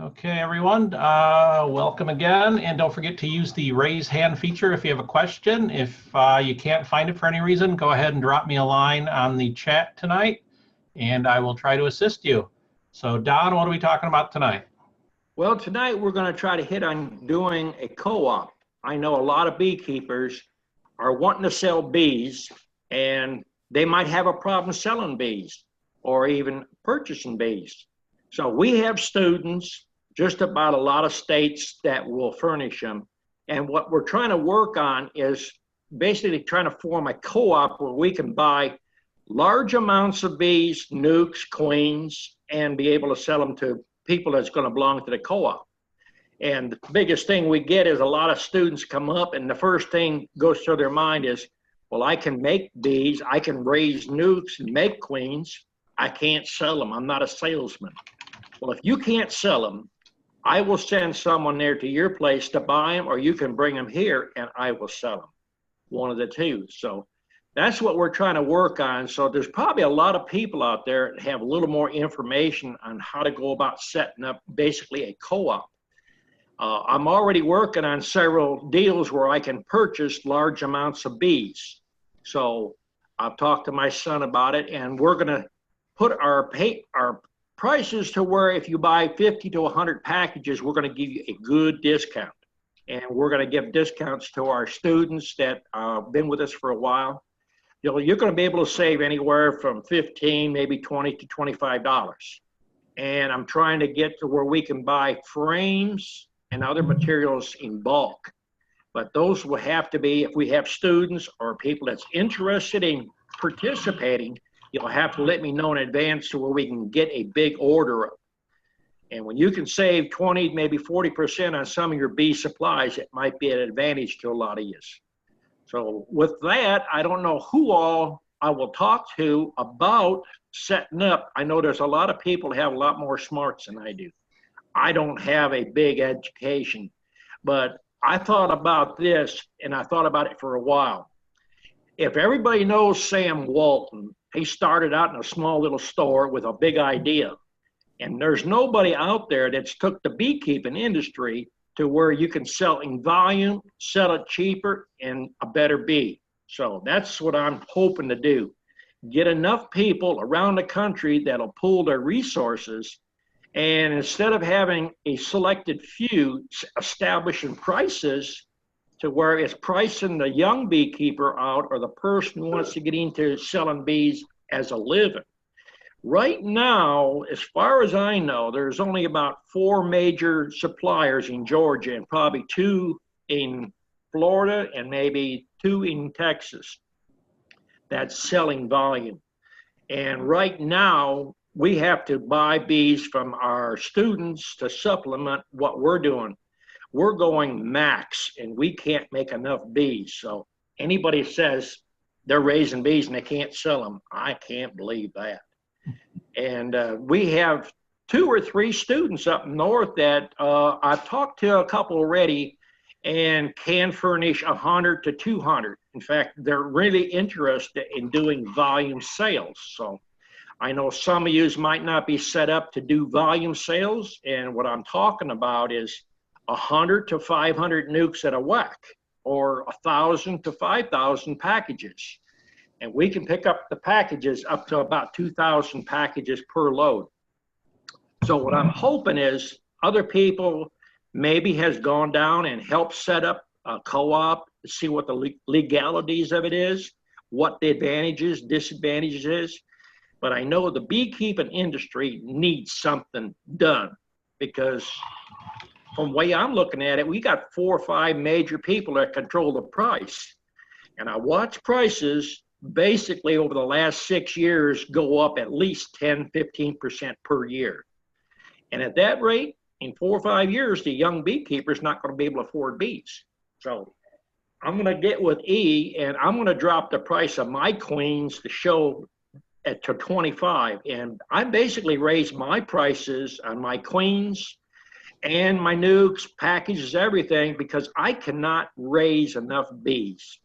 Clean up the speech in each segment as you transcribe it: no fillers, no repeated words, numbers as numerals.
Okay, everyone, welcome again. And don't forget to use the raise hand feature if you have a question. If you can't find it for any reason, go ahead and drop me a line on the chat tonight, and I will try to assist you. So, Don, what are we talking about tonight? Well, tonight we're going to try to hit on doing a co-op. I know a lot of beekeepers are wanting to sell bees, and they might have a problem selling bees or even purchasing bees. So we have students, just about a lot of states that will furnish them. And what we're trying to work on is basically trying to form a co-op where we can buy large amounts of bees, nukes, queens, and be able to sell them to people that's going to belong to the co-op. And the biggest thing we get is a lot of students come up, and the first thing goes through their mind is, well, I can make bees, I can raise nukes and make queens. I can't sell them. I'm not a salesman. Well, if you can't sell them, I will send someone there to your place to buy them, or you can bring them here and I will sell them. One of the two. So that's what we're trying to work on. So there's probably a lot of people out there that have a little more information on how to go about setting up basically a co-op. I'm already working on several deals where I can purchase large amounts of bees. So I've talked to my son about it, and we're going to put our prices to where if you buy 50 to 100 packages, we're going to give you a good discount. And we're going to give discounts to our students that have been with us for a while. You're going to be able to save anywhere from $15, maybe $20 to $25. And I'm trying to get to where we can buy frames and other materials in bulk. But those will have to be, if we have students or people that's interested in participating, you'll have to let me know in advance to where we can get a big order up. And when you can save 20, maybe 40% on some of your bee supplies, it might be an advantage to a lot of you. So with that, I don't know who all I will talk to about setting up. I know there's a lot of people who have a lot more smarts than I do. I don't have a big education, but I thought about this, and I thought about it for a while. If everybody knows Sam Walton, he started out in a small little store with a big idea. And there's nobody out there that's took the beekeeping industry to where you can sell in volume, sell it cheaper, and a better bee. So that's what I'm hoping to do. Get enough people around the country that'll pool their resources, and instead of having a selected few establishing prices to where it's pricing the young beekeeper out or the person who wants to get into selling bees as a living. Right now, as far as I know, there's only about 4 major suppliers in Georgia and probably 2 in Florida and maybe 2 in Texas that's selling volume. And right now, we have to buy bees from our students to supplement what we're doing. We're going max, and we can't make enough bees. So anybody says they're raising bees and they can't sell them, I can't believe that. And we have 2 or 3 students up north that I've talked to a couple already and can furnish 100 to 200. In fact, they're really interested in doing volume sales. So I know some of you might not be set up to do volume sales. And what I'm talking about is 100 to 500 nukes at a whack, or 1,000 to 5,000 packages. And we can pick up the packages up to about 2,000 packages per load. So what I'm hoping is other people maybe has gone down and helped set up a co-op, see what the legalities of it is, what the advantages, disadvantages is. But I know the beekeeping industry needs something done, because from the way I'm looking at it, we got 4 or 5 major people that control the price. And I watch prices basically over the last 6 years go up at least 10, 15% per year. And at that rate, in 4 or 5 years, the young beekeeper is not going to be able to afford bees. So I'm going to get with E, and I'm going to drop the price of my queens to show to 25. And I basically raised my prices on my queens and my nukes, packages, everything, because I cannot raise enough bees.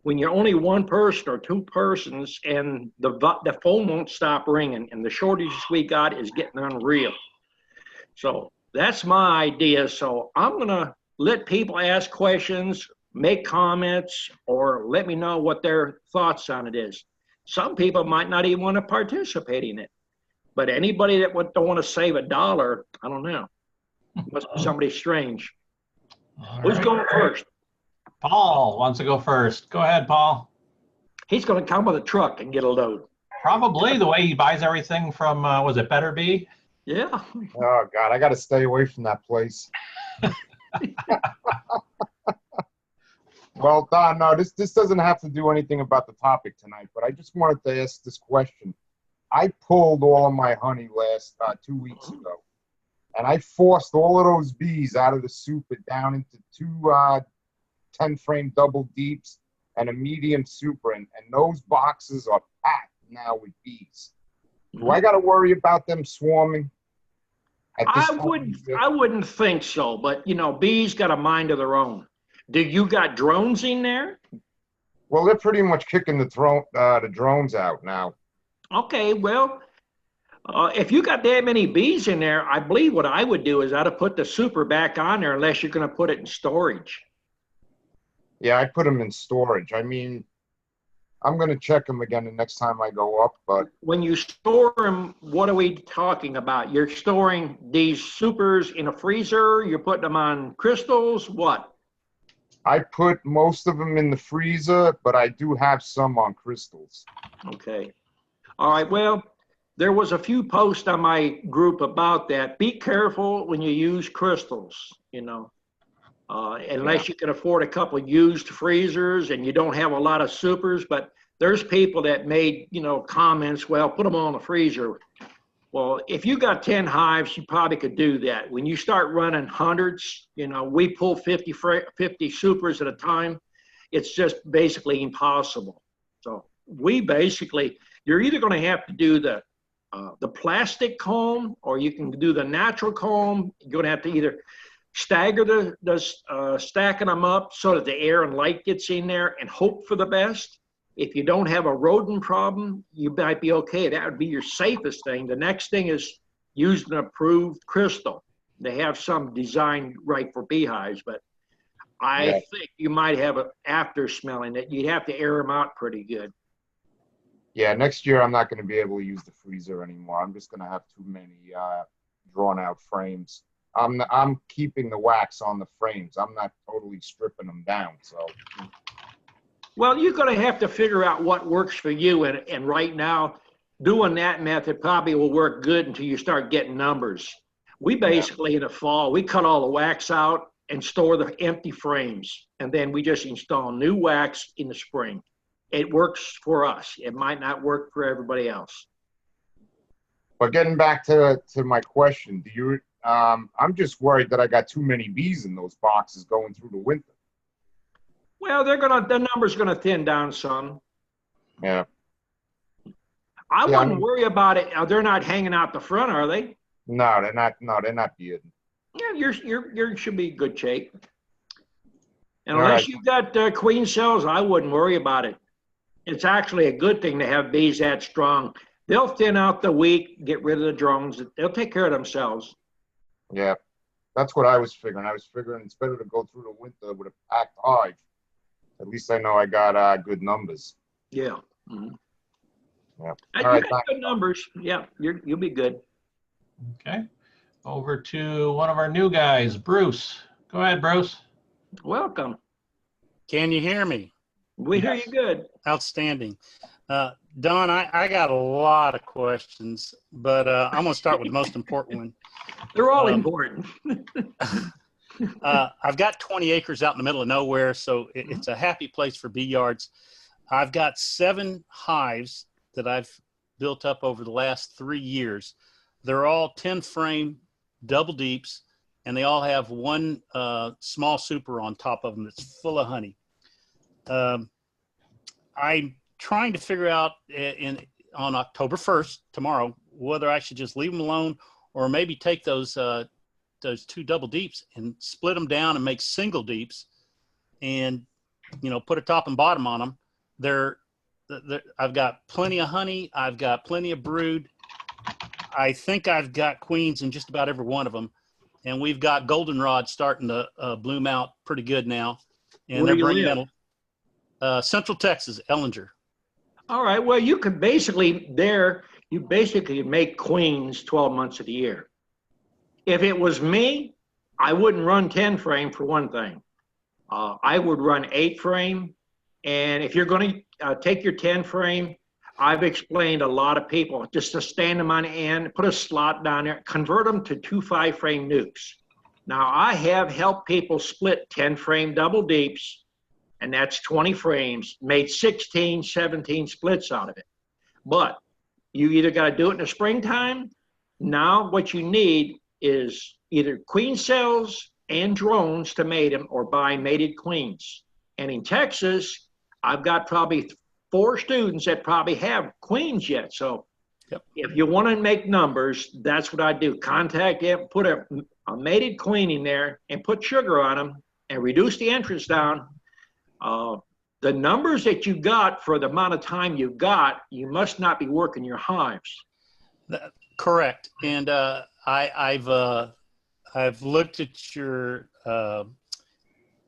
When you're only 1 person or 2 persons, and the phone won't stop ringing, and the shortages we got is getting unreal. So that's my idea. So I'm going to let people ask questions, make comments, or let me know what their thoughts on it is. Some people might not even want to participate in it. But anybody that don't want to save $1, I don't know. Must be somebody strange. Who's going first? Paul wants to go first. Go ahead, Paul. He's going to come with a truck and get a load. Probably the way he buys everything from, was it Better Bee? Yeah. Oh, God, I got to stay away from that place. Well, Don, no, this doesn't have to do anything about the topic tonight, but I just wanted to ask this question. I pulled all of my honey last 2 weeks ago, and I forced all of those bees out of the super down into two 10-frame double deeps and a medium super, and those boxes are packed now with bees. Do I got to worry about them swarming? I wouldn't think so, but you know, bees got a mind of their own. Do you got drones in there? Well, they're pretty much kicking the drones out now. Okay, well, if you got that many bees in there, I believe what I would do is I'd have put the super back on there unless you're going to put it in storage. Yeah, I put them in storage. I mean, I'm going to check them again the next time I go up, but... When you store them, what are we talking about? You're storing these supers in a freezer? You're putting them on crystals? What? I put most of them in the freezer, but I do have some on crystals. Okay. All right, well, there was a few posts on my group about that. Be careful when you use crystals, you know. Unless you can afford a couple of used freezers and you don't have a lot of supers, but there's people that made, you know, comments, well, put them on the freezer. Well, if you got 10 hives, you probably could do that. When you start running hundreds, you know, we pull 50 supers at a time. It's just basically impossible. So we basically, you're either going to have to do the plastic comb, or you can do the natural comb. You're going to have to either stagger stacking them up so that the air and light gets in there and hope for the best. If you don't have a rodent problem, you might be okay. That would be your safest thing. The next thing is use an approved crystal. They have some designed right for beehives, but I think you might have an after smelling that you'd have to air them out pretty good. Yeah, next year I'm not going to be able to use the freezer anymore. I'm just going to have too many drawn out frames. I'm keeping the wax on the frames. I'm not totally stripping them down. So, well, you're going to have to figure out what works for you. And right now, doing that method probably will work good until you start getting numbers. We basically, in the fall, we cut all the wax out and store the empty frames. And then we just install new wax in the spring. It works for us. It might not work for everybody else. But getting back to my question, do you? I'm just worried that I got too many bees in those boxes going through the winter. Well, the number's gonna thin down some. Yeah. I wouldn't worry about it. They're not hanging out the front, are they? No, they're not. No, they're not bearded. Yeah, you should be in good shape. And unless you've got queen cells, I wouldn't worry about it. It's actually a good thing to have bees that strong. They'll thin out the weak, get rid of the drones. They'll take care of themselves. Yeah, that's what I was figuring. I was figuring it's better to go through the winter with a packed hive. At least I know I got good numbers. Yeah. Mm-hmm. Yeah. You got good numbers. Yeah, you'll be good. Okay. Over to one of our new guys, Bruce. Go ahead, Bruce. Welcome. Can you hear me? We hear you good. Outstanding. Don, I got a lot of questions, but I'm going to start with the most important one. They're all important. I've got 20 acres out in the middle of nowhere, so it's a happy place for bee yards. I've got 7 hives that I've built up over the last 3 years. They're all 10-frame double deeps, and they all have one small super on top of them that's full of honey. I'm trying to figure out on October 1st, tomorrow, whether I should just leave them alone or maybe take those 2 double deeps and split them down and make single deeps and, you know, put a top and bottom on them. I've got plenty of honey. I've got plenty of brood. I think I've got queens in just about every one of them. And we've got goldenrod starting to bloom out pretty good now. And Where they're do you bringing in Central Texas, Ellinger. All right. Well, you could basically make queens 12 months of the year. If it was me, I wouldn't run 10 frame for one thing. I would run 8 frame. And if you're going to take your 10 frame, I've explained a lot of people just to stand them on the end, put a slot down there, convert them to 2 5-frame nukes. Now, I have helped people split 10 frame double deeps, and that's 20 frames, made 16, 17 splits out of it. But you either got to do it in the springtime. Now, what you need is either queen cells and drones to mate them, or buy mated queens. And in Texas, I've got probably 4 students that probably have queens yet. So if you want to make numbers, that's what I do. Contact them, put a mated queen in there and put sugar on them and reduce the entrance down. The numbers that you got for the amount of time you got, you must not be working your hives. Correct. And I've looked at your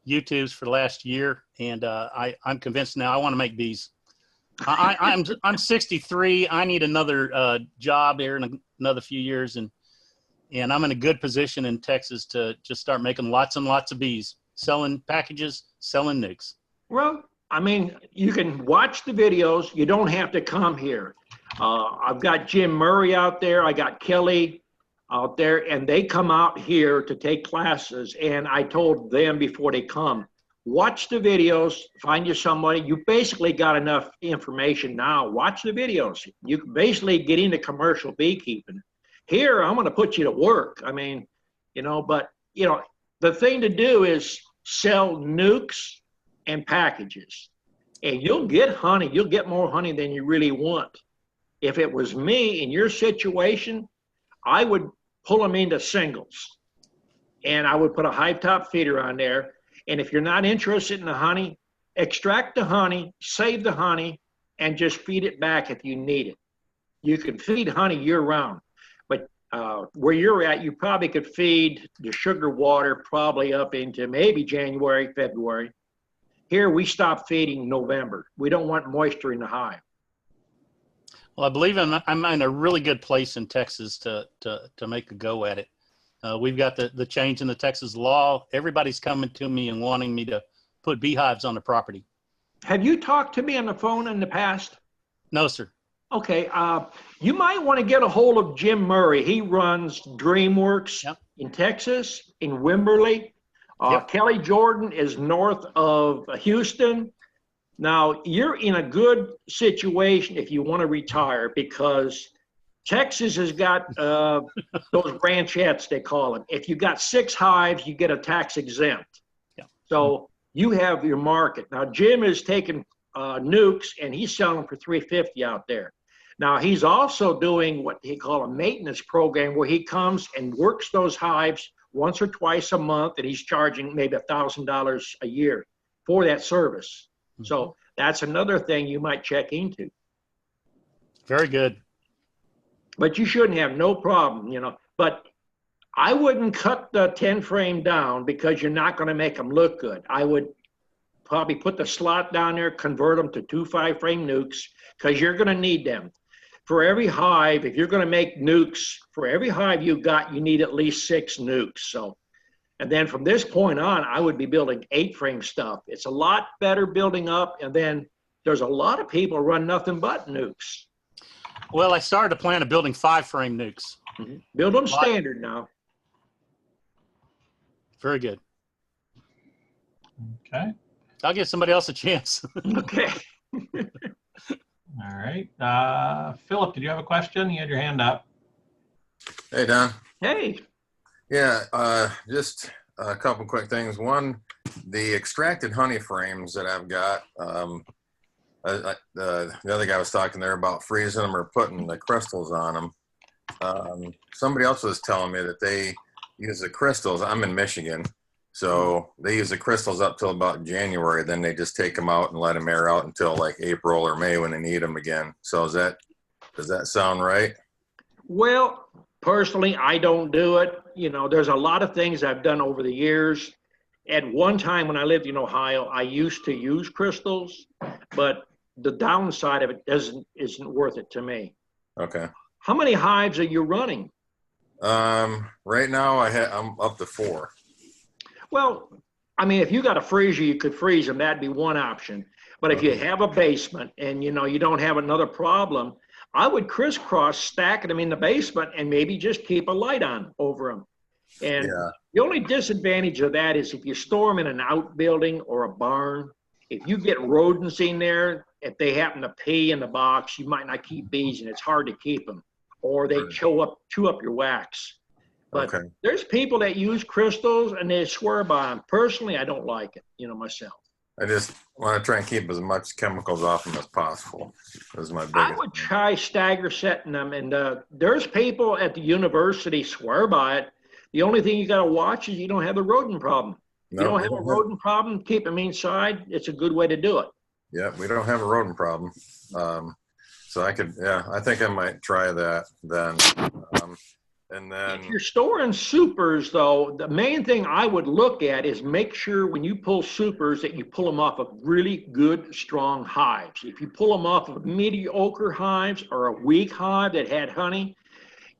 YouTubes for the last year, and I'm convinced now I want to make bees. I'm 63. I need another job here in another few years, and I'm in a good position in Texas to just start making lots and lots of bees, selling packages, selling nukes. Well, I mean, you can watch the videos. You don't have to come here. I've got Jim Murray out there. I got Kelly out there, and they come out here to take classes. And I told them before they come, watch the videos, find you somebody. You basically got enough information now. Watch the videos. You can basically get into commercial beekeeping. Here, I'm going to put you to work. I mean, but, the thing to do is sell nukes and packages. And you'll get honey. You'll get more honey than you really want. If it was me in your situation, I would pull them into singles. And I would put a hive top feeder on there. And if you're not interested in the honey, extract the honey, save the honey, and just feed it back if you need it. You can feed honey year round. But where you're at, you probably could feed the sugar water probably up into maybe January, February. Here, we stop feeding November. We don't want moisture in the hive. Well, I believe I'm in a really good place in Texas to make a go at it. We've got the change in the Texas law. Everybody's coming to me and wanting me to put beehives on the property. Have you talked to me on the phone in the past? No, sir. Okay. You might want to get a hold of Jim Murray. He runs DreamWorks in Texas, in Wimberley. Kelly Jordan is north of Houston. Now, you're in a good situation if you want to retire, because Texas has got those ranchettes, they call them. If you got 6 hives, you get a tax exempt. Yeah. So you have your market. Now, Jim is taking nukes, and he's selling them for $350 out there. Now, he's also doing what he call a maintenance program, where he comes and works those hives once or twice a month, and he's charging maybe $1,000 a year for that service. Mm-hmm. So that's another thing you might check into. Very good. But you shouldn't have no problem, But I wouldn't cut the 10 frame down, because you're not going to make them look good. I would probably put the slot down there, convert them to 2 5-frame nukes, because you're going to need them. For every hive, if you're going to make nukes, for every hive you got, you need at least 6 nukes. So, and then from this point on, I would be building 8-frame stuff. It's a lot better building up. And then there's a lot of people who run nothing but nukes. Well, I started to plan on building 5-frame nukes. Mm-hmm. Build them standard now. Very good. Okay. I'll give somebody else a chance. Okay. All right. Philip, did you have a question? You had your hand up. Hey, Don. Hey. Yeah, just a couple quick things. One, the extracted honey frames that I've got, the other guy was talking there about freezing them or putting the crystals on them. Somebody else was telling me that they use the crystals. I'm in Michigan. So they use the crystals up till about January. Then they just take them out and let them air out until like April or May when they need them again. So does that sound right? Well, personally, I don't do it. You know, there's a lot of things I've done over the years. At one time when I lived in Ohio, I used to use crystals, but the downside of it isn't worth it to me. Okay. How many hives are you running? Right now I'm up to 4. Well, I mean, if you got a freezer, you could freeze them. That'd be one option. But if you have a basement and you know you don't have another problem, I would crisscross stacking them in the basement and maybe just keep a light on over them. And Yeah. the only disadvantage of that is if you store them in an outbuilding or a barn, if you get rodents in there, if they happen to pee in the box, you might not keep bees and it's hard to keep them, or they chew up your wax. But Okay. there's people that use crystals and they swear by them. Personally, I don't like it, you know, myself. I just want to try and keep as much chemicals off them as possible. Is my biggest. I would try stagger setting them, and there's people at the university swear by it. The only thing you got to watch is you don't have the rodent problem. No, you don't have a rodent problem, keep them inside. It's a good way to do it. Yeah, we don't have a rodent problem. So I could, yeah, I think I might try that then. And then if you're storing supers, though, the main thing I would look at is make sure when you pull supers that you pull them off of really good, strong hives. If you pull them off of mediocre hives or a weak hive that had honey,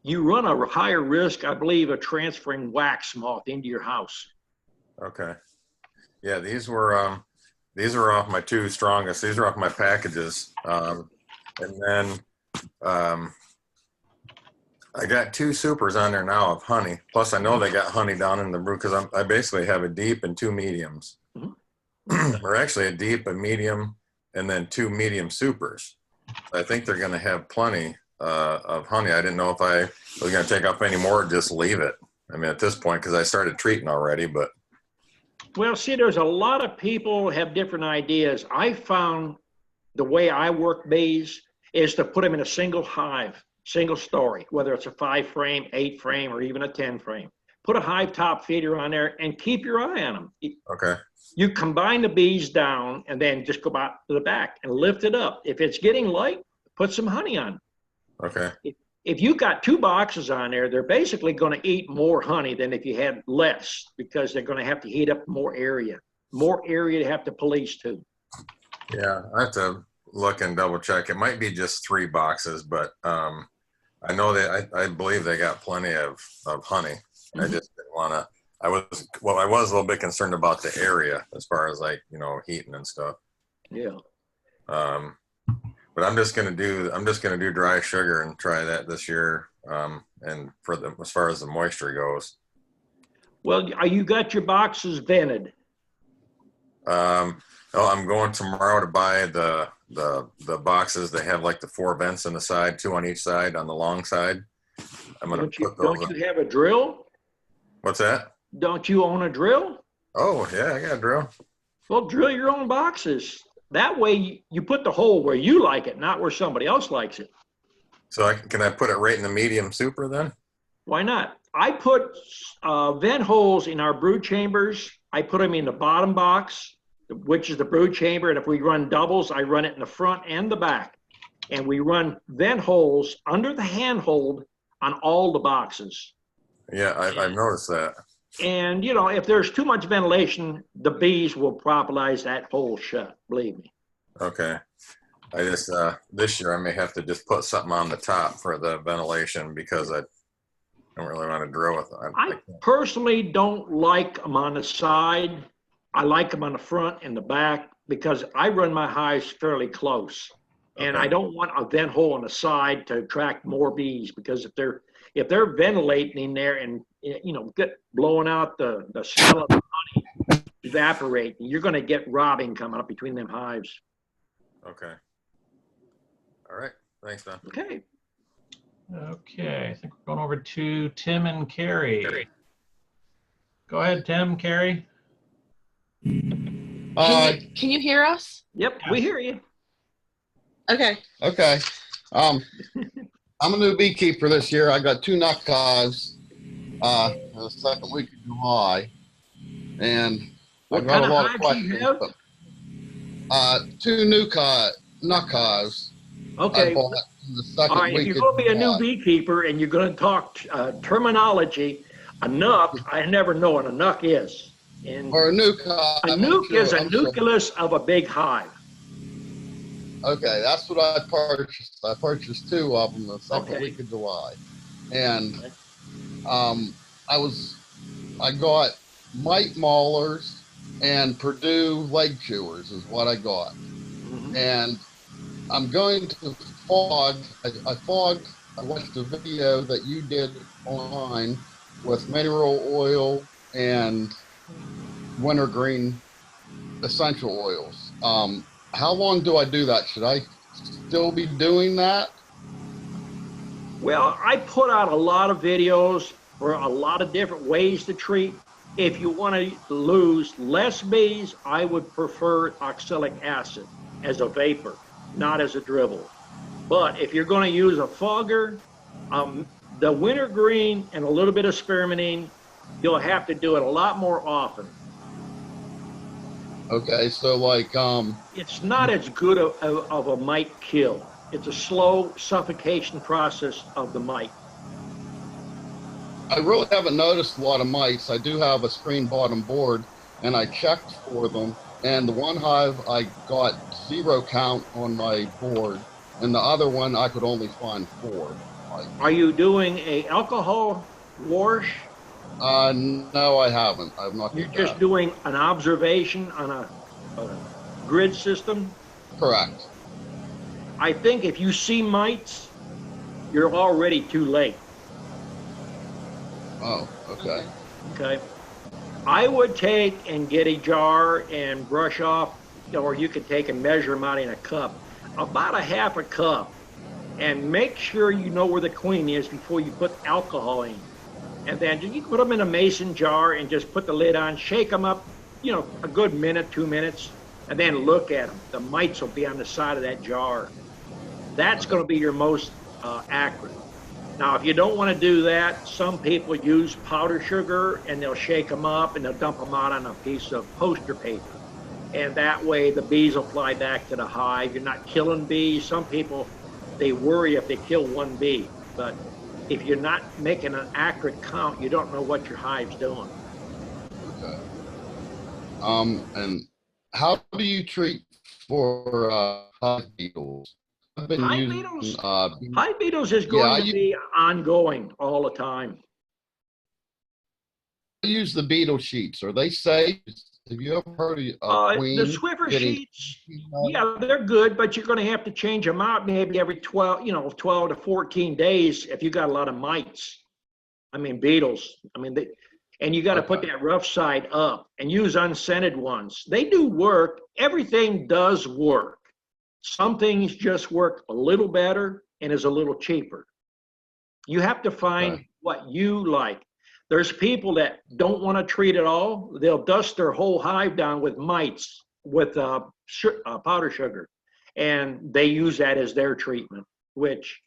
you run a higher risk, I believe, of transferring wax moth into your house. okay. Yeah, these were off my 2 strongest. These are off my packages. And then I got 2 supers on there now of honey. Plus, I know they got honey down in the brew because I basically have a deep and 2 mediums. Or actually a deep, a medium, and then 2 medium supers. I think they're going to have plenty of honey. I didn't know if I was going to take up any more or just leave it. I mean, at this point, because I started treating already, but. Well, see, there's a lot of people have different ideas. I found the way I work bees is to put them in a single hive. Single story, whether it's a 5-frame, 8-frame, or even a 10-frame. Put a hive top feeder on there and keep your eye on them. Okay. You combine the bees down and then just go back to the back and lift it up. If it's getting light, put some honey on. Okay. If you got 2 boxes on there, they're basically going to eat more honey than if you had less, because they're going to have to heat up more area to have to police to. Yeah, I have to look and double check. It might be just 3 boxes, but I know that I believe they got plenty of honey. I just didn't want to. I was a little bit concerned about the area as far as like, you know, heating and stuff. Yeah. But I'm just gonna do dry sugar and try that this year. And as far as the moisture goes. Well, you got your boxes vented? Oh, I'm going tomorrow to buy the boxes. They have like the 4 vents on the side, 2 on each side on the long side. I'm gonna put those. Don't you have a drill? What's that? Don't you own a drill? Oh yeah, I got a drill. Well, drill your own boxes. That way you put the hole where you like it, not where somebody else likes it. So can I put it right in the medium super then? Why not? I put vent holes in our brood chambers. I put them in the bottom box, which is the brood chamber. And if we run doubles, I run it in the front and the back. And we run vent holes under the handhold on all the boxes. Yeah, I've noticed that. And, you know, if there's too much ventilation, the bees will propolize that hole shut, believe me. Okay. I just, this year I may have to just put something on the top for the ventilation because I don't really want to drill with it. I personally don't like them on the side. I like them on the front and the back because I run my hives fairly close. And Okay. I don't want a vent hole on the side to attract more bees, because if they're ventilating in there and, you know, get blowing out the smell of the honey, evaporating, you're going to get robbing coming up between them hives. Okay. All right. Thanks, Don. Okay. Okay, I think we're going over to Tim and Carrie. Go ahead, Tim, Carrie. Can you hear us? Yep, we hear you. Okay. Okay. I'm a new beekeeper this year. I got 2 nut hives the second week of July. And What I got kind a of lot of hives do you questions. have? 2 new nut hives. Okay. I bought the second All right, if week you're of going to be a new July. beekeeper and you're going to talk terminology, a nuc, I never know what a nuc is. And Or a nuke a hive, nuc is a I'm sure. nucleus of a big hive. Okay, that's what I purchased. I purchased 2 of them the second Okay. week of July. And um, I got mite maulers and Purdue leg chewers is what I got. Mhm. And I'm going to fog. I watched a video that you did online with mineral oil and wintergreen essential oils. How long do I do that? Should I still be doing that? Well, I put out a lot of videos for a lot of different ways to treat. If you want to lose less bees, I would prefer oxalic acid as a vapor, not as a dribble. But if you're going to use a fogger, the wintergreen and a little bit of spearmintine, you'll have to do it a lot more often. Okay, so like It's not as good of a mite kill. It's a slow suffocation process of the mite. I really haven't noticed a lot of mites. I do have a screen bottom board and I checked for them. And the one hive I got 0 count on my board, and the other one I could only find 4. Are you doing a alcohol wash? No, I haven't. I've not. You're just doing an observation on a grid system? Correct. I think if you see mites, you're already too late. Oh, okay. Okay. I would take and get a jar and brush off, or you could take and measure them out in a cup, about a half a cup, and make sure you know where the queen is before you put alcohol in. And then you put them in a mason jar and just put the lid on, shake them up, a good minute, 2 minutes, and then look at them. The mites will be on the side of that jar. That's going to be your most accurate. Now, if you don't want to do that, some people use powder sugar and they'll shake them up and they'll dump them out on a piece of poster paper. And that way the bees will fly back to the hive. You're not killing bees. Some people, they worry if they kill one bee. But if you're not making an accurate count, you don't know what your hive's doing. Okay. And how do you treat for hive beetles? I've been Hive using, beetles? Hive beetles is going to be ongoing all the time. I use the beetle sheets. Are they safe? Have you ever heard of queen? The Swiffer sheets, yeah, they're good, but you're going to have to change them out maybe every 12 to 14 days if you got a lot of mites. I mean, beetles. And you got to put that rough side up and use unscented ones. They do work. Everything does work. Some things just work a little better and is a little cheaper. You have to find what you like. There's people that don't want to treat at all. They'll dust their whole hive down with mites with powder sugar, and they use that as their treatment, which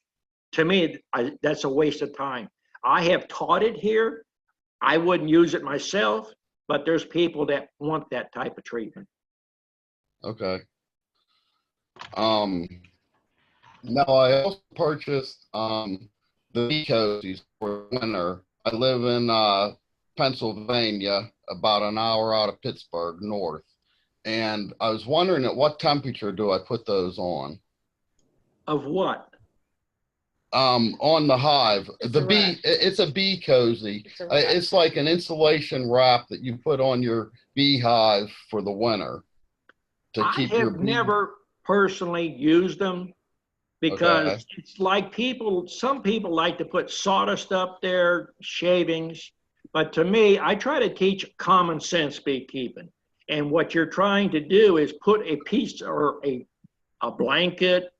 to me, that's a waste of time. I have taught it here. I wouldn't use it myself, but there's people that want that type of treatment. Okay. Now I also purchased the bee cozies for winter. I live in Pennsylvania, about an hour out of Pittsburgh, north. And I was wondering at what temperature do I put those on? Of what? On the hive. It's a wrap. It's a bee cozy. It's a wrap. It's like an insulation wrap that you put on your beehive for the winter to keep your I have never personally used them because it's like some people like to put sawdust up there, shavings. But to me, I try to teach common sense beekeeping. And what you're trying to do is put a piece or a blanket,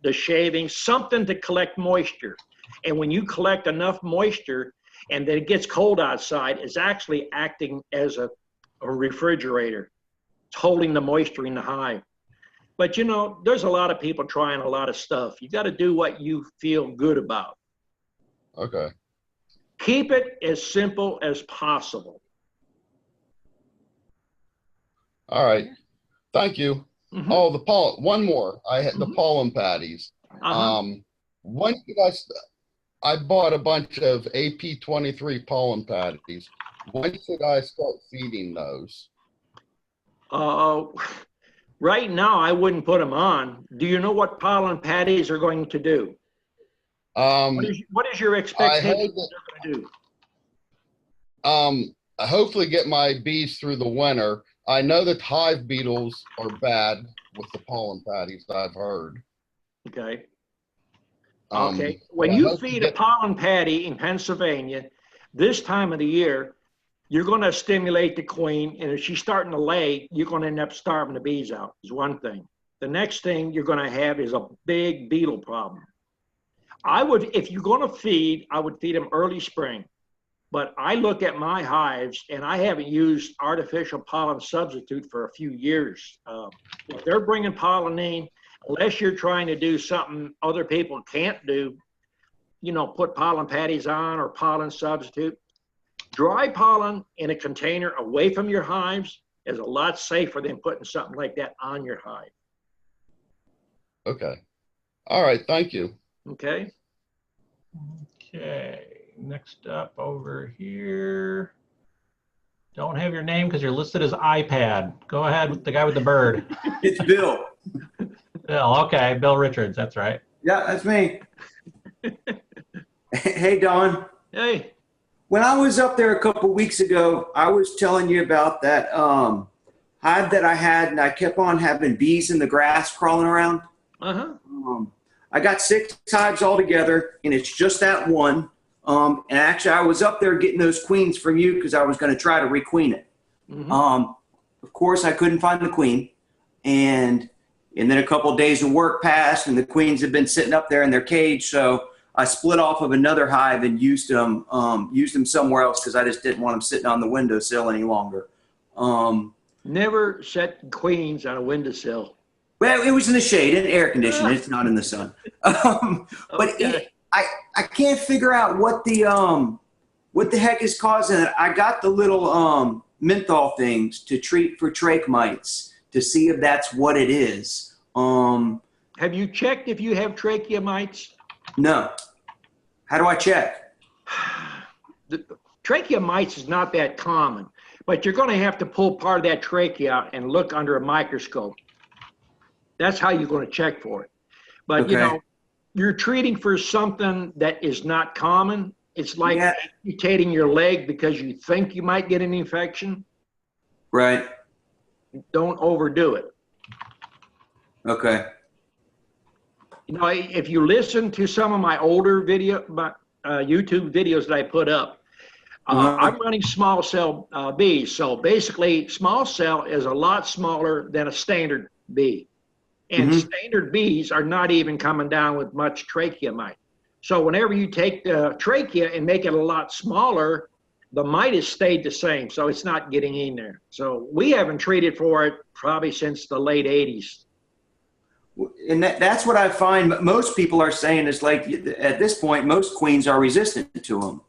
the shavings, something to collect moisture. And when you collect enough moisture and then it gets cold outside, it's actually acting as a refrigerator. It's holding the moisture in the hive. But there's a lot of people trying a lot of stuff. You got to do what you feel good about. Okay. Keep it as simple as possible. All right. Thank you. Mm-hmm. Oh, the pollen. One more. I had the pollen patties. when should I bought a bunch of AP23 pollen patties. When should I start feeding those? Right now, I wouldn't put them on. Do you know what pollen patties are going to do? What is your I expectation heard that they're going to do? hopefully get my bees through the winter. I know that hive beetles are bad with the pollen patties, I've heard. Okay. Um, Okay. but When I you hope to feed a get- pollen patty in Pennsylvania, this time of the year, you're going to stimulate the queen, and if she's starting to lay, you're going to end up starving the bees out, is one thing. The next thing you're going to have is a big beetle problem. If you're going to feed, I would feed them early spring. But I look at my hives, and I haven't used artificial pollen substitute for a few years. If they're bringing pollen in, unless you're trying to do something other people can't do, put pollen patties on or pollen substitute. Dry pollen in a container away from your hives is a lot safer than putting something like that on your hive. Okay. All right. Thank you. Okay. Okay, next up over here. Don't have your name because you're listed as iPad. Go ahead with the guy with the bird. It's Bill. Bill, okay, Bill Richards, that's right. Yeah, that's me. Hey, Don. Hey. When I was up there a couple weeks ago, I was telling you about that hive that I had, and I kept on having bees in the grass crawling around. Uh-huh. I got 6 hives altogether, and it's just that one. And actually, I was up there getting those queens from you because I was going to try to requeen it. Mm-hmm. Of course, I couldn't find the queen, and then a couple of days of work passed, and the queens had been sitting up there in their cage. So I split off of another hive and used them somewhere else because I just didn't want them sitting on the windowsill any longer. Never set queens on a windowsill. Well, it was in the shade and air conditioning. It's not in the sun. But Okay. I can't figure out what the heck is causing it. I got the little menthol things to treat for trach mites to see if that's what it is. Have you checked if you have trachea mites? No. How do I check? The trachea mites is not that common, but you're going to have to pull part of that trachea out and look under a microscope. That's how you're going to check for it. But, Okay. you're treating for something that is not common. It's like Yeah. amputating your leg because you think you might get an infection. Right. Don't overdo it. Okay. If you listen to some of my older YouTube videos that I put up, I'm running small cell bees. So basically, small cell is a lot smaller than a standard bee. And standard bees are not even coming down with much trachea mite. So whenever you take the trachea and make it a lot smaller, the mite has stayed the same. So it's not getting in there. So we haven't treated for it probably since the late 80s. And that's what I find most people are saying is like at this point, most queens are resistant to them.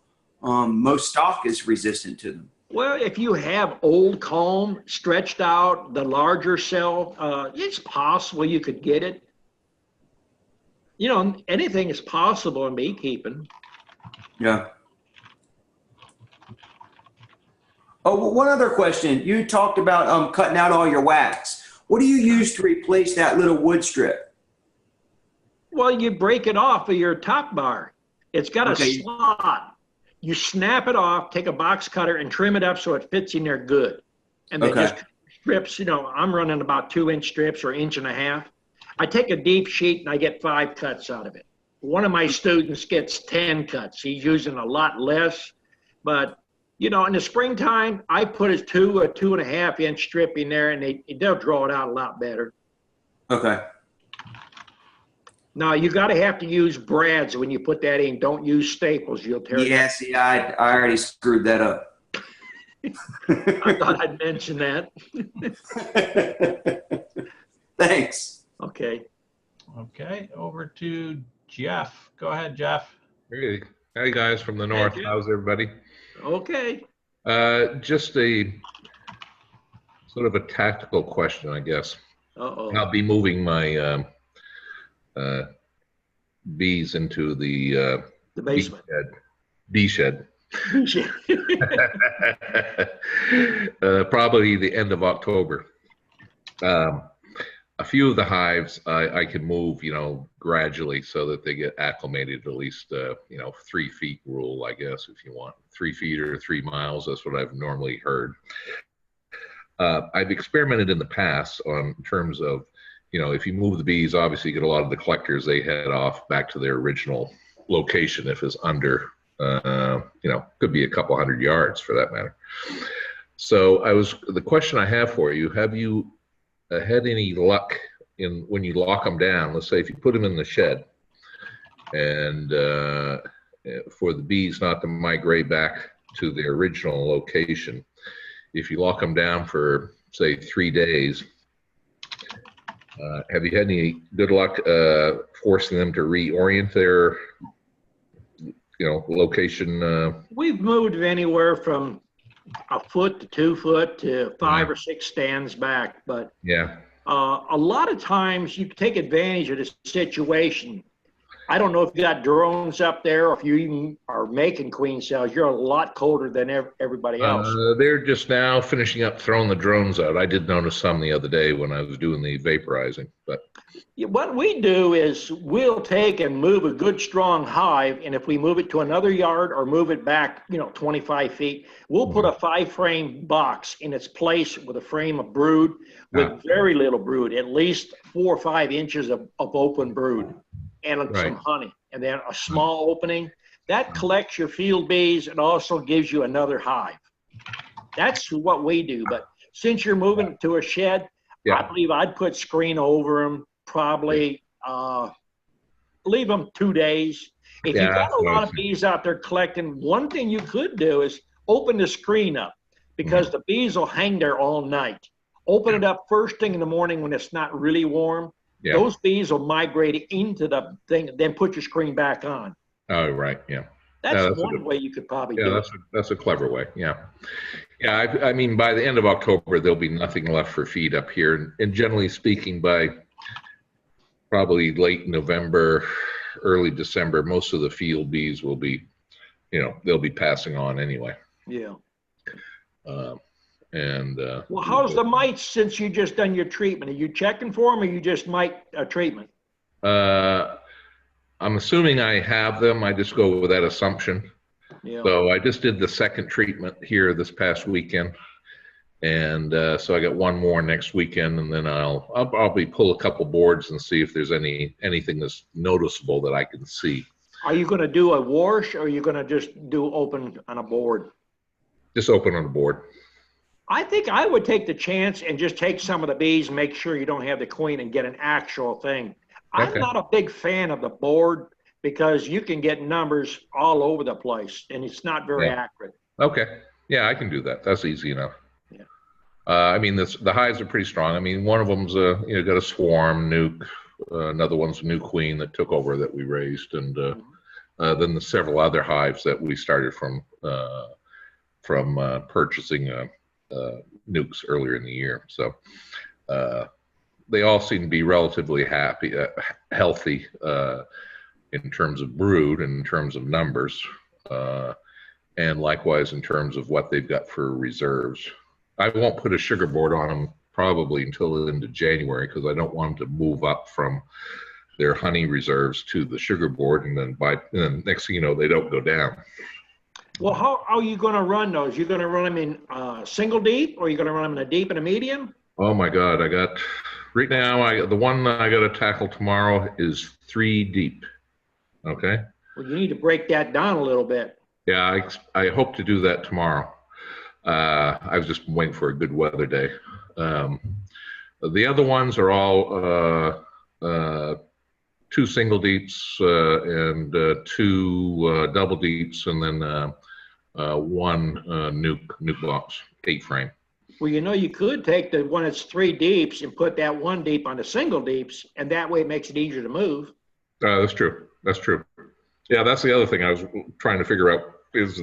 Most stock is resistant to them. Well, if you have old comb stretched out, the larger cell, it's possible you could get it. Anything is possible in beekeeping. Yeah. Oh, one other question. You talked about cutting out all your wax. What do you use to replace that little wood strip? Well, you break it off of your top bar. It's got a Okay. slot. You snap it off, take a box cutter and trim it up so it fits in there good. And they Okay. just strips, I'm running about 2-inch strips or 1.5 inches. I take a deep sheet and I get 5 cuts out of it. One of my students gets 10 cuts. He's using a lot less. But, in the springtime, I put a 2.5 inch strip in there and they'll draw it out a lot better. Okay. Now, you got to have to use brads when you put that in. Don't use staples. You'll tear it. Yeah, see, I already screwed that up. I thought I'd mention that. Thanks. Okay. Okay, over to Jeff. Go ahead, Jeff. Hey, hey guys from the north. Jeff. How's everybody? Okay. Just a sort of a tactical question, I guess. Uh-oh. I'll be moving my bees into the basement. bee shed. Probably the end of October. A few of the hives I can move, gradually so that they get acclimated, at least, 3 feet rule, I guess, if you want 3 feet or 3 miles. That's what I've normally heard. I've experimented in the past in terms of, if you move the bees, obviously you get a lot of the collectors, they head off back to their original location if it's under, could be a couple 100 yards for that matter. So the question I have for you, have you had any luck when you lock them down? Let's say if you put them in the shed and for the bees not to migrate back to their original location, if you lock them down for say 3 days, have you had any good luck forcing them to reorient their location? We've moved anywhere from a foot to 2 foot to 5 or 6 stands back, but yeah, a lot of times you take advantage of the situation. I don't know if you got drones up there or if you even are making queen cells. You're a lot colder than everybody else. They're just now finishing up throwing the drones out. I did notice some the other day when I was doing the vaporizing. But what we do is we'll take and move a good strong hive, and if we move it to another yard or move it back 25 feet, we'll put a 5-frame box in its place with a frame of brood with very little brood, at least 4 or 5 inches of open brood and some honey, and then a small opening. That collects your field bees and also gives you another hive. That's what we do. But since you're moving to a shed, I believe I'd put screen over them, probably leave them 2 days. If you've got a lot of bees out there collecting, one thing you could do is open the screen up, because the bees will hang there all night. Open it up first thing in the morning when it's not really warm. Yeah. Those bees will migrate into the thing, then put your screen back on. Oh, right. Yeah. That's one way you could probably do it. That's a clever way. Yeah. Yeah. I mean, by the end of October, there'll be nothing left for feed up here. And generally speaking, by probably late November, early December, most of the field bees will be, they'll be passing on anyway. Yeah. Well, how's the mites since you just done your treatment? Are you checking for them, or you just mite treatment? I'm assuming I have them. I just go with that assumption. Yeah. So I just did the second treatment here this past weekend, and so I got one more next weekend, and then I'll probably pull a couple boards and see if there's anything that's noticeable that I can see. Are you going to do a wash, or are you going to just do open on a board? Just open on a board. I think I would take the chance and just take some of the bees, make sure you don't have the queen, and get an actual thing. Okay. I'm not a big fan of the board because you can get numbers all over the place, and it's not very accurate. Okay. Yeah, I can do that. That's easy enough. Yeah. I mean, the hives are pretty strong. I mean, one of them's got a swarm nuke. Another one's a new queen that took over that we raised, and then the several other hives that we started from purchasing nukes earlier in the year. So they all seem to be relatively healthy in terms of brood and in terms of numbers, and likewise in terms of what they've got for reserves. I won't put a sugar board on them probably until the end of January, because I don't want them to move up from their honey reserves to the sugar board, and then next thing you know, they don't go down. Well, how are you going to run those? You're going to run them in single deep, or are you going to run them in a deep and a medium? Oh my God, right now, the one I got to tackle tomorrow is 3 deep. Okay. Well, you need to break that down a little bit. Yeah, I hope to do that tomorrow. I was just waiting for a good weather day. The other ones are all 2 single deeps and 2 double deeps, and then 1 nuke box 8-frame. Well, you could take the one that's 3 deeps and put that 1 deep on the single deeps, and that way it makes it easier to move. That's true. That's true. Yeah, that's the other thing I was trying to figure out is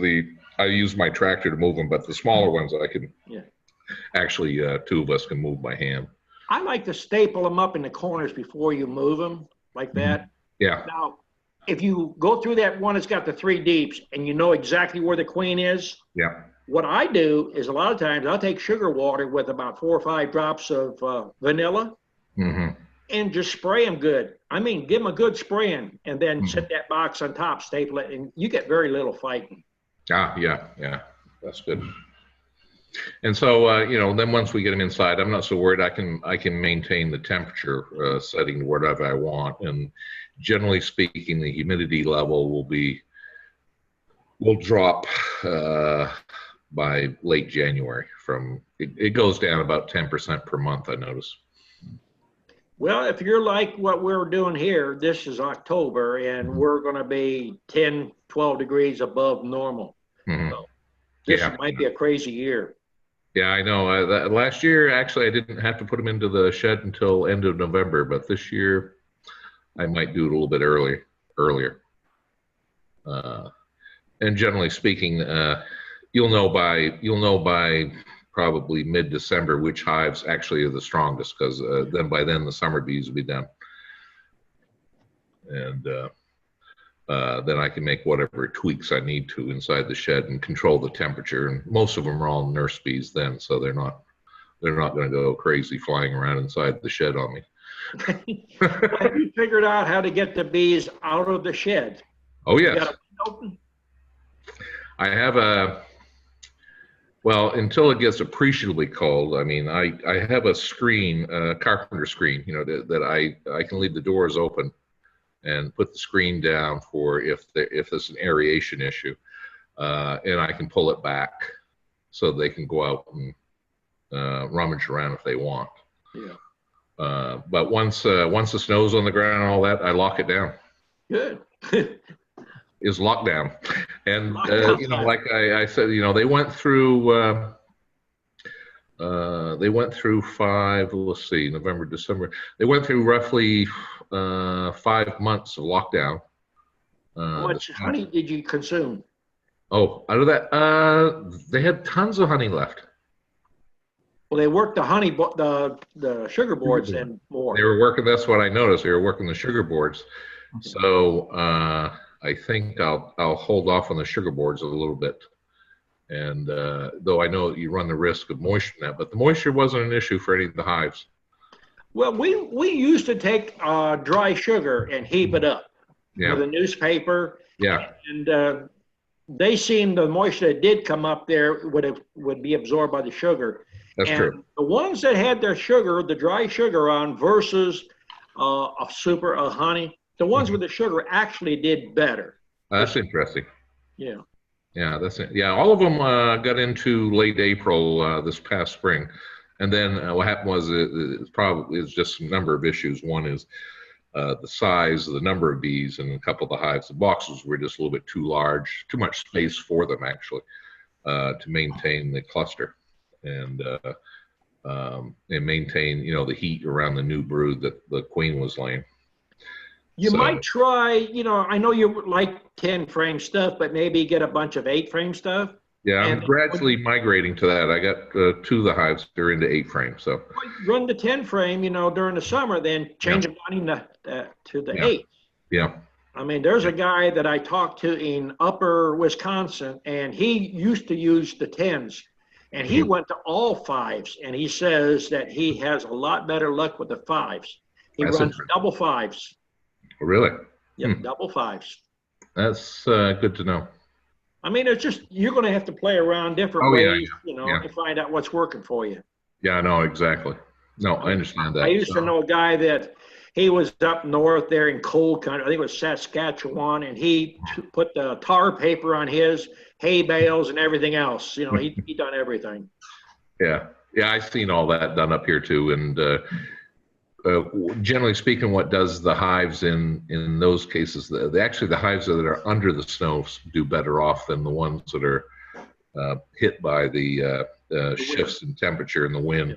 I use my tractor to move them, but the smaller ones I can actually 2 of us can move by hand. I like to staple them up in the corners before you move them like that. Yeah. Now, if you go through that one that's got the 3 deeps and you know exactly where the queen is, Yeah. what I do is a lot of times I'll take sugar water with about 4 or 5 drops of vanilla Mm-hmm. and just spray them good. I mean, give them a good spraying and then Mhm. set that box on top, staple it, and you get very little fighting. Ah, yeah, yeah, that's good. And so, you know, then once we get them inside, I'm not so worried. I can maintain the temperature setting to whatever I want, and generally speaking, the humidity level will drop by late January. It goes down about 10% per month, I notice. Well, if you're like what we're doing here, this is October and we're going to be 10, 12 degrees above normal. Mhm. So this Yeah. might be a crazy year. Yeah, I know. Last year, actually, I didn't have to put them into the shed until end of November, but this year, I might do it a little bit earlier. And generally speaking, you'll know by probably mid-December which hives actually are the strongest, because then by then the summer bees will be done, and then I can make whatever tweaks I need to inside the shed and control the temperature. And most of them are all nurse bees then, so they're not going to go crazy flying around inside the shed on me. Well, have you figured out how to get the bees out of the shed? Oh You yes, got a window open? I have well, until it gets appreciably cold. I mean, I have a screen, carpenter screen, you know, that I can leave the doors open and put the screen down for if there's an aeration issue, and I can pull it back so they can go out and rummage around if they want. Yeah. But once the snow's on the ground and all that, I lock it down. Good. Is locked down. And you know, Lockdown. like I said, you know, they went through 5, let's see, November, December. They went through roughly 5 months of lockdown. How much honey did you consume? Oh, out of that, they had tons of honey left. Well, they worked the honey, the sugar boards and more. They were working, that's what I noticed. They were working the sugar boards. So I think I'll hold off on the sugar boards a little bit. And though I know you run the risk of moisture in that, but the moisture wasn't an issue for any of the hives. Well, we used to take dry sugar and heap it up Yeah. with a newspaper. Yeah. And they seemed the moisture that did come up there would be absorbed by the sugar. That's and true. The ones that had their sugar, the dry sugar on versus a honey, the ones with the sugar actually did better. That's interesting. Yeah. Yeah, that's it. Yeah, all of them got into late April this past spring. And then what happened was it's just a number of issues. One is the size, the number of bees, and a couple of the hives. The boxes were just a little bit too large, too much space for them actually to maintain the cluster and maintain, you know, the heat around the new brood that the queen was laying. You So- might try, you know, I know you like 10 frame stuff, but maybe get a bunch of 8 frame stuff. Yeah, I'm And- gradually migrating to that. I got 2 of the hives that are into 8 frame. So Run the 10 frame, you know, during the summer, then change them down to the Yeah. 8. yeah, I mean, there's a guy that I talked to in upper Wisconsin, and he used to use the 10s, and he Mhm. went to all 5s, and he says that he has a lot better luck with the 5s. He That's runs interesting. double 5s. really. Yeah, Hmm. double 5s. That's good to know. I mean, it's just, you're going to have to play around different Oh, yeah, ways, you know, yeah. and find out what's working for you. Yeah, no, exactly. No, I understand that. I used So- to know a guy that he was up north there in cold country. I think it was Saskatchewan, and he put the tar paper on his hay bales and everything else. You know, he done everything. Yeah, yeah, I've seen all that done up here too. And generally speaking, what does the hives in those cases? Actually, the hives that are under the snow do better off than the ones that are hit by the shifts in temperature and the wind.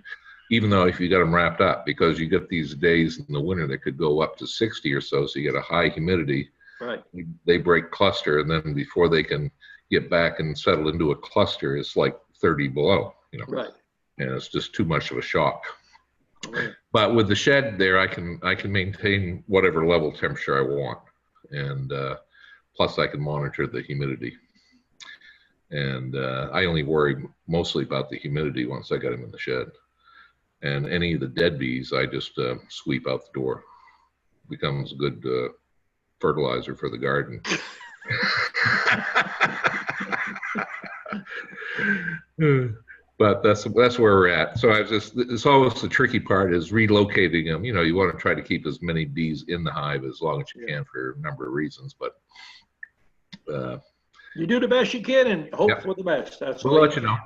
Even though if you got them wrapped up, because you get these days in the winter that could go up to 60 or so, so you get a high humidity. Right. They break cluster, and then before they can get back and settle into a cluster, it's like 30 below. You know. Right. And it's just too much of a shock. Right. But with the shed there, I can maintain whatever level temperature I want. and plus I can monitor the humidity. And I only worry mostly about the humidity once I got them in the shed. And any of the dead bees, I just sweep out the door. Becomes good fertilizer for the garden. But that's where we're at. So it's always the tricky part is relocating them. You know, you want to try to keep as many bees in the hive as long as you can for a number of reasons. But you do the best you can and hope for the best. That's we'll let you know.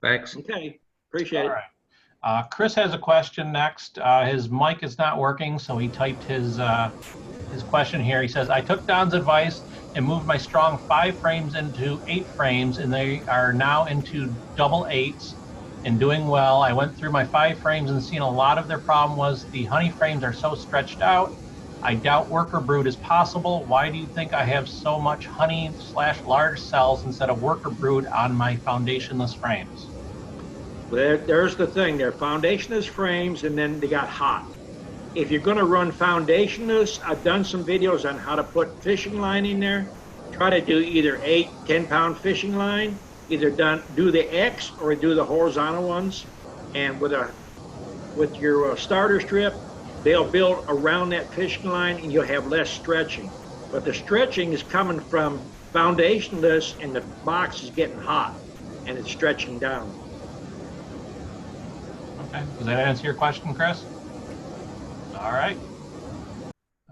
Thanks. Okay, appreciate it. All right. Chris has a question next. His mic is not working, so he typed his question here. He says, I took Don's advice and moved my strong 5 frames into 8 frames, and they are now into double 8s and doing well. I went through my 5 frames and seen a lot of their problem was the honey frames are so stretched out. I doubt worker brood is possible. Why do you think I have so much honey / large cells instead of worker brood on my foundationless frames? There's the thing. They're foundationless frames, and then they got hot. If you're going to run foundationless, I've done some videos on how to put fishing line in there. Try to do either 8, 10-pound fishing line. Either do the X or do the horizontal ones. And with your starter strip, they'll build around that fishing line, and you'll have less stretching. But the stretching is coming from foundationless, and the box is getting hot, and it's stretching down. Okay, does that answer your question, Chris? All right.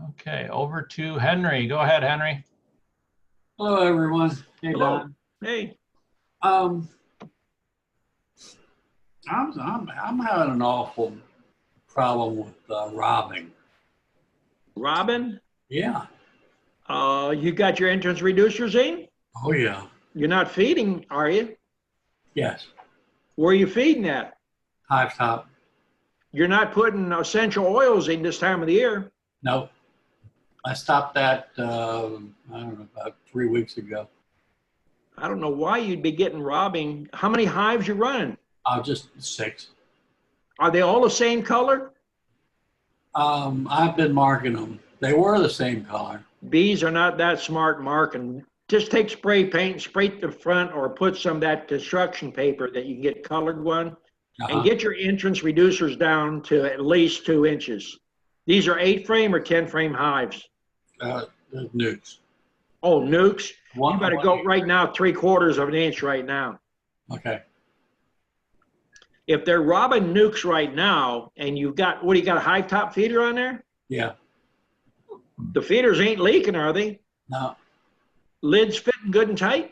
Okay, over to Henry. Go ahead, Henry. Hello, everyone. Hey, Hello. Don. Hey. I'm having an awful problem with robbing. Robin? Yeah. You got your entrance reducers in? Oh, yeah. You're not feeding, are you? Yes. Where are you feeding at? Hive top. You're not putting essential oils in this time of the year. No. I stopped that, I don't know, about 3 weeks ago. I don't know why you'd be getting robbing. How many hives you running? Just 6. Are they all the same color? I've been marking them. They were the same color. Bees are not that smart marking. Just take spray paint, spray the front, or put some of that construction paper that you can get colored one. And get your entrance reducers down to at least 2 inches. These are 8 frame or 10 frame hives? Nukes. Oh, nukes? You better go right now 3/4 of an inch right now. Okay. If they're robbing nukes right now, and you've got, what do you got, a hive top feeder on there? Yeah. The feeders ain't leaking, are they? No. Lids fitting good and tight?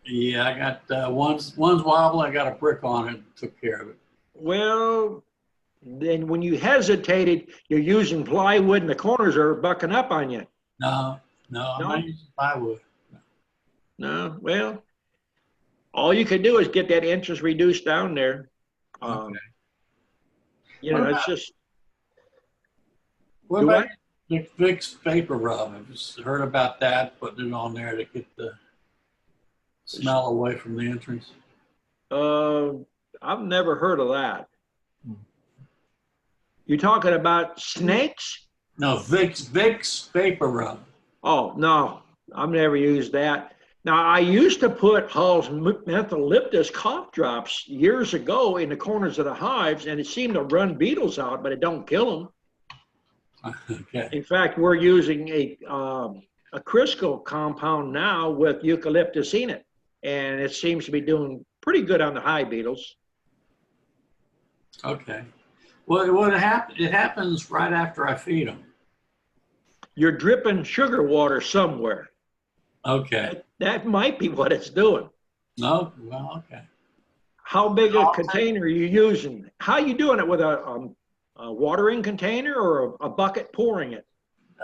Yeah, I got one's wobbling. I got a brick on it. Took care of it. Well, then when you hesitated, you're using plywood and the corners are bucking up on you. No, I'm not using plywood. No, well, all you can do is get that entrance reduced down there. Okay. You know, it's just. What about Vicks vapor rub? I've just heard about that, putting it on there to get the smell away from the entrance. I've never heard of that. You talking about snakes? No, Vicks vapor rub. Oh, no, I've never used that. Now, I used to put Hall's methylyptus cough drops years ago in the corners of the hives, and it seemed to run beetles out, but it don't kill them. Okay. In fact, we're using a Crisco compound now with eucalyptus in it, and it seems to be doing pretty good on the hive beetles. Okay. Well, it happens right after I feed them. You're dripping sugar water somewhere. Okay. That might be what it's doing. No, well, okay. How big a container are you using? How are you doing it, with a watering container or a bucket pouring it?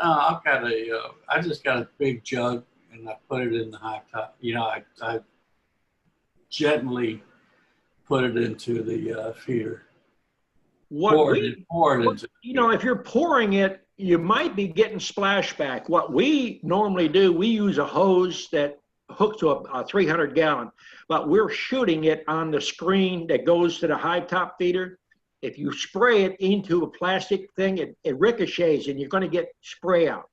I've got I just got a big jug and I put it in the hive top. You know, I gently put it into the feeder. Pour it into. You know, if you're pouring it, you might be getting splashback. What we normally do, we use a hose that hooks to a 300 gallon, but we're shooting it on the screen that goes to the hive top feeder. If you spray it into a plastic thing, it ricochets and you're going to get spray out.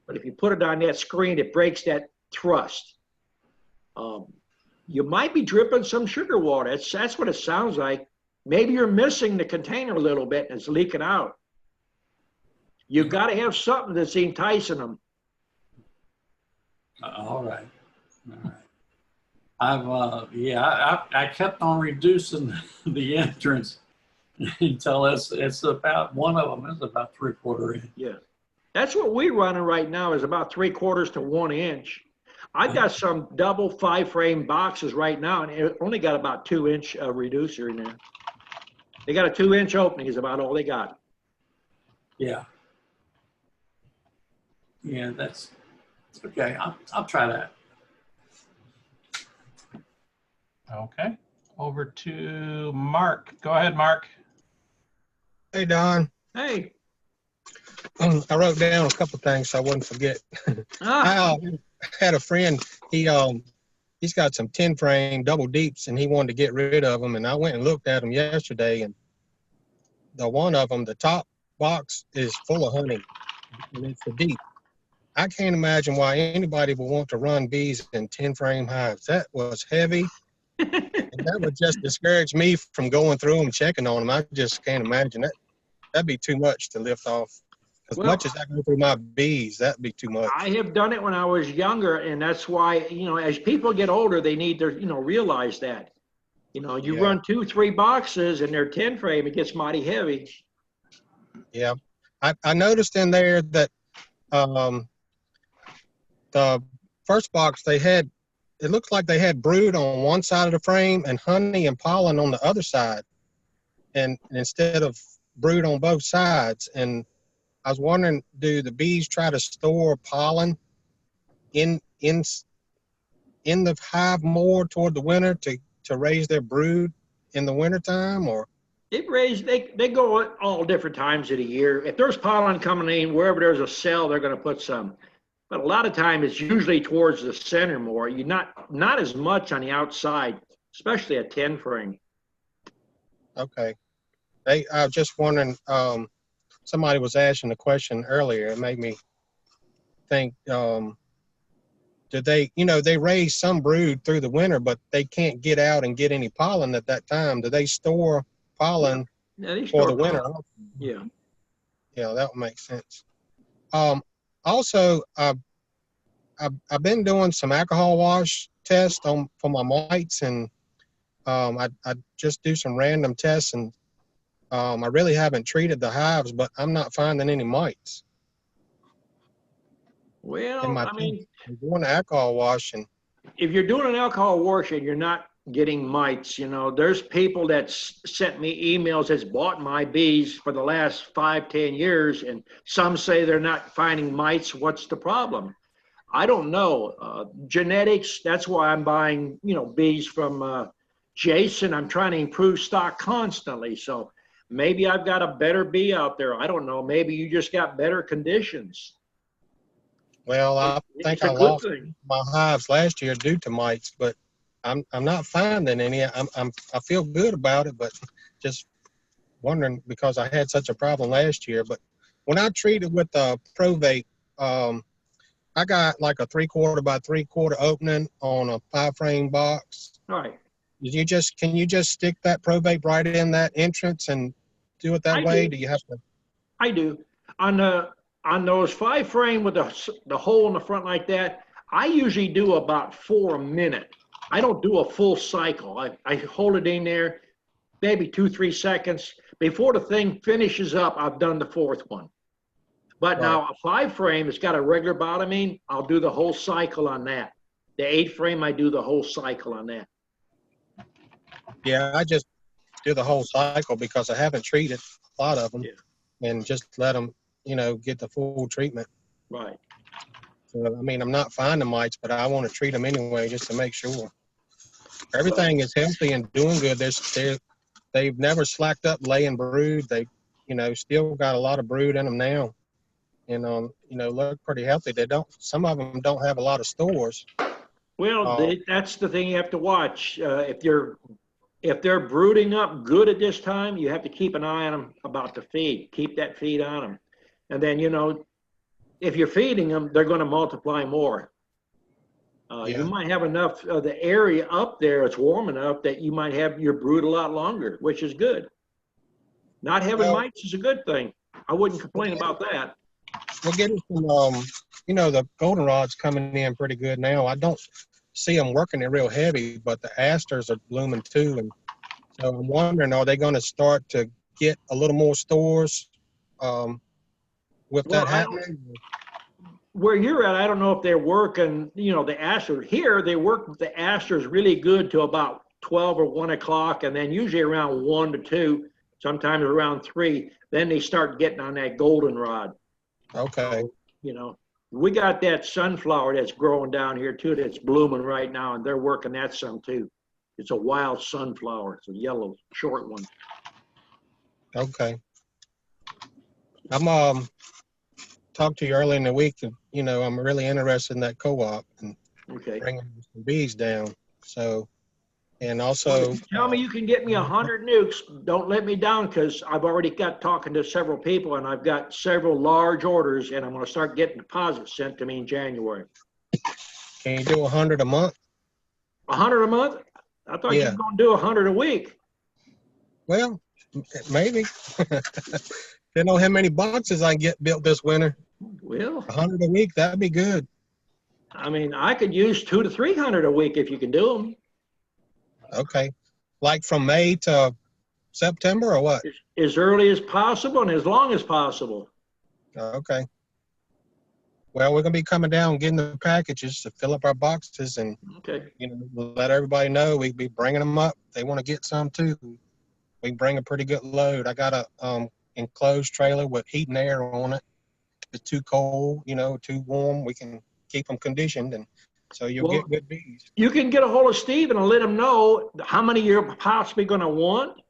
But if you put it on that screen, it breaks that thrust. You might be dripping some sugar water. That's what it sounds like. Maybe you're missing the container a little bit and it's leaking out. You've got to have something that's enticing them. All right. I kept on reducing the entrance until it's about, one of them is about 3/4 inch. Yeah. That's what we're running right now, is about 3/4 to 1 inch. I've got some double 5-frame boxes right now, and it only got about 2-inch reducer in there. They got a 2-inch opening is about all they got. Yeah. Yeah, that's okay. I'll try that. Okay, over to Mark. Go ahead, Mark. Hey, Don. Hey. I wrote down a couple things so I wouldn't forget. I had a friend. He's got some 10-frame double deeps, and he wanted to get rid of them. And I went and looked at them yesterday, and the one of them, the top box, is full of honey, and it's a deep. I can't imagine why anybody would want to run bees in 10-frame hives. That was heavy. And that would just discourage me from going through them, checking on them. I just can't imagine that. That'd be too much to lift off. As much as I go through my bees, that'd be too much. I have done it when I was younger, and that's why, as people get older, they need to, realize that. You run 2-3 boxes and they're 10-frame, it gets mighty heavy. Yeah. I noticed in there that the first box it looks like they had brood on one side of the frame and honey and pollen on the other side, and instead of brood on both sides. And I was wondering, do the bees try to store pollen in the hive more toward the winter to raise their brood in the wintertime, or? They go all different times of the year. If there's pollen coming in, wherever there's a cell, they're going to put some. But a lot of time it's usually towards the center more. You're not as much on the outside, especially a 10-frame. Okay. I was just wondering, somebody was asking the question earlier. It made me think, do they raise some brood through the winter, but they can't get out and get any pollen at that time. Do they store pollen for the winter? Yeah. Yeah, that would make sense. Also, I've been doing some alcohol wash tests for my mites, and I just do some random tests, and I really haven't treated the hives, but I'm not finding any mites. Well, I'm doing alcohol washing. If you're doing an alcohol wash and you're not getting mites, there's people that sent me emails that's bought my bees for the last 5-10 years, and some say they're not finding mites. What's the problem? I don't know. Genetics, that's why I'm buying, bees from Jason. I'm trying to improve stock constantly. So maybe I've got a better bee out there. I don't know. Maybe you just got better conditions. Well, I think I lost my hives last year due to mites, but I'm not finding any. I feel good about it, but just wondering because I had such a problem last year. But when I treated with Provate, I got like a 3/4 by 3/4 opening on a 5-frame box. All right. Can you just stick that Provate right in that entrance and do it that way? Do you have to? I do. On those 5-frame with the hole in the front like that, I usually do about 4 a minute. I don't do a full cycle. I hold it in there, maybe 2-3 seconds. Before the thing finishes up, I've done the 4th one. But now a 5-frame, it's got a regular bottoming, I'll do the whole cycle on that. The 8-frame, I do the whole cycle on that. Yeah, I just do the whole cycle because I haven't treated a lot of them, and just let them, get the full treatment. Right. So, I'm not finding mites, but I want to treat them anyway just to make sure. Everything is healthy and doing good. They've never slacked up laying brood. They, still got a lot of brood in them now, and look pretty healthy. Some of them don't have a lot of stores. Well, that's the thing you have to watch. If they're brooding up good at this time, you have to keep an eye on them about the feed. Keep that feed on them, and then if you're feeding them, they're going to multiply more. You might have enough of the area up there, it's warm enough that you might have your brood a lot longer, which is good. Not having mites is a good thing. I wouldn't complain about that. We're getting some, the goldenrod's coming in pretty good now. I don't see them working it real heavy, but the asters are blooming too. And so I'm wondering, are they going to start to get a little more stores with that happening? Where you're at, I don't know if they're working, the asters. Here, they work with the asters really good to about 12 or 1 o'clock, and then usually around 1 to 2, sometimes around 3. Then they start getting on that goldenrod. Okay. We got that sunflower that's growing down here too, that's blooming right now, and they're working that some too. It's a wild sunflower. It's a yellow, short one. Okay. I'm talked to you earlier in the week, and I'm really interested in that co-op and bringing some bees down. So, and also tell me you can get me 100 nukes. Don't let me down, because I've already got talking to several people, and I've got several large orders, and I'm going to start getting deposits sent to me in January. Can you do 100 a month? 100 a month? I thought you were going to do 100 a week. Well, maybe. Didn't know how many boxes I can get built this winter. Well, 100 a week, that'd be good. I mean, I could use 200 to 300 a week if you can do them. Okay. Like from May to September or what? As early as possible and as long as possible. Okay. Well, we're going to be coming down getting the packages to fill up our boxes and let everybody know we'll be bringing them up. If they want to get some too. We can bring a pretty good load. I got a enclosed trailer with heat and air on it. If it's too cold, too warm, we can keep them conditioned, and so you'll get good bees. You can get a hold of Steve and let him know how many you're possibly going to want.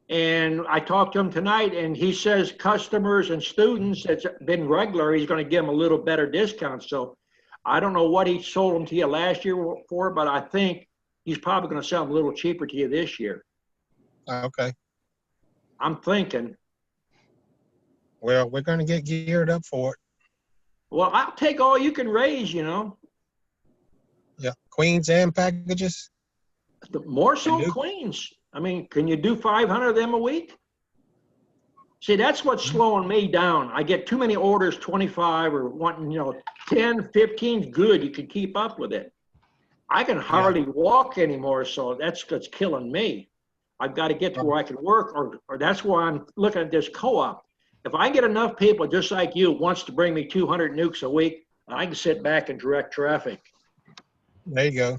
And I talked to him tonight, and he says customers and students that's been regular, he's going to give them a little better discount. So I don't know what he sold them to you last year for, but I think he's probably going to sell them a little cheaper to you this year. Okay. I'm thinking. Well, we're going to get geared up for it. Well, I'll take all you can raise, Yeah, queens and packages. More so queens. I mean, can you do 500 of them a week? See, that's what's slowing me down. I get too many orders, 25 or wanting, 10, 15 's good. You can keep up with it. I can hardly walk anymore, so that's what's killing me. I've got to get to where I can work, or that's why I'm looking at this co-op. If I get enough people just like you wants to bring me 200 nukes a week, I can sit back and direct traffic. There you go.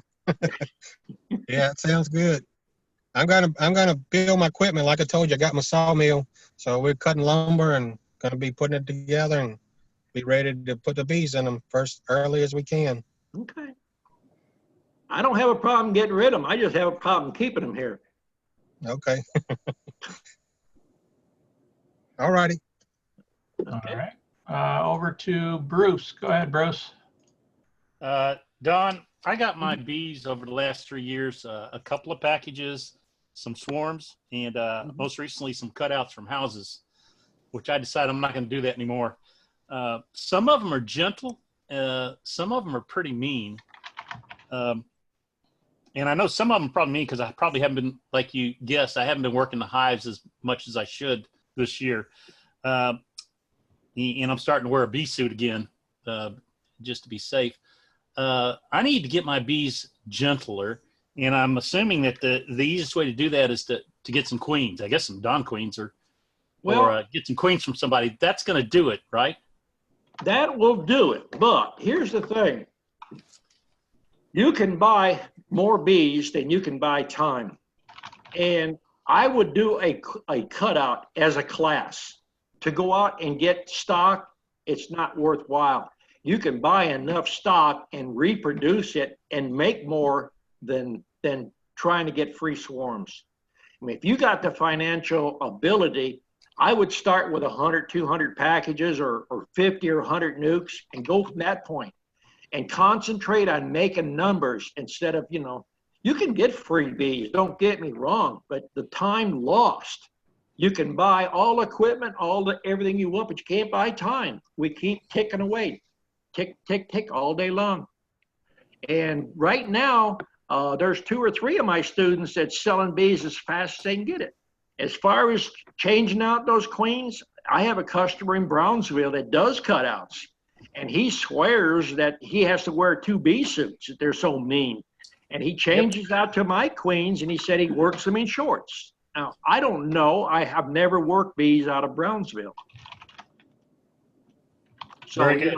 Yeah, it sounds good. I'm gonna build my equipment. Like I told you, I got my sawmill, so we're cutting lumber and gonna be putting it together and be ready to put the bees in them early as we can. Okay. I don't have a problem getting rid of them. I just have a problem keeping them here. Okay. All righty. Okay. All right. Over to Bruce. Go ahead, Bruce. Don, I got my bees over the last 3 years, a couple of packages, some swarms, and most recently some cutouts from houses, which I decided I'm not going to do that anymore. Some of them are gentle. Some of them are pretty mean. And I know some of them are probably mean because I probably haven't been, like you guessed, I haven't been working the hives as much as I should this year. And I'm starting to wear a bee suit again, just to be safe. I need to get my bees gentler, and I'm assuming that the easiest way to do that is to get some queens. I guess some Don queens or get some queens from somebody. That's going to do it, right? That will do it. But here's the thing. You can buy more bees than you can buy time. And I would do a cutout as a class. To go out and get stock, it's not worthwhile. You can buy enough stock and reproduce it and make more than trying to get free swarms. I mean, if you got the financial ability, I would start with 100, 200 packages or 50 or 100 nukes and go from that point and concentrate on making numbers instead of, you can get free bees, don't get me wrong, but the time lost You can buy all equipment, everything you want, but you can't buy time. We keep ticking away, tick, tick, tick all day long. And right now, there's 2 or 3 of my students that's selling bees as fast as they can get it. As far as changing out those queens, I have a customer in Brownsville that does cutouts, and he swears that he has to wear 2 bee suits. They're so mean. And he changes out to my queens, and he said he works them in shorts. Now, I don't know. I have never worked bees out of Brownsville. So, you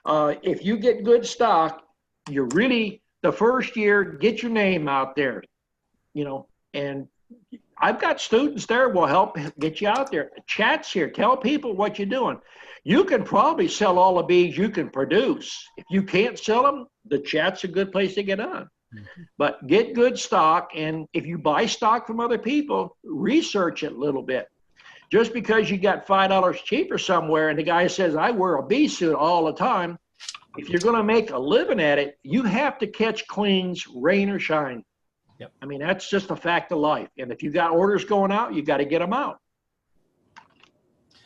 know, if you get good stock, you really, the first year, get your name out there, you know, and I've got students there will help get you out there. Chat's here. Tell people what you're doing. You can probably sell all the bees you can produce. If you can't sell them, the chat's a good place to get on. But get good stock, and if you buy stock from other people, research it a little bit. Just because you got $5 cheaper somewhere and the guy says, I wear a bee suit all the time, if you're going to make a living at it, you have to catch queens, rain or shine. Yep. I mean, that's just a fact of life. And if you got orders going out, you got to get them out.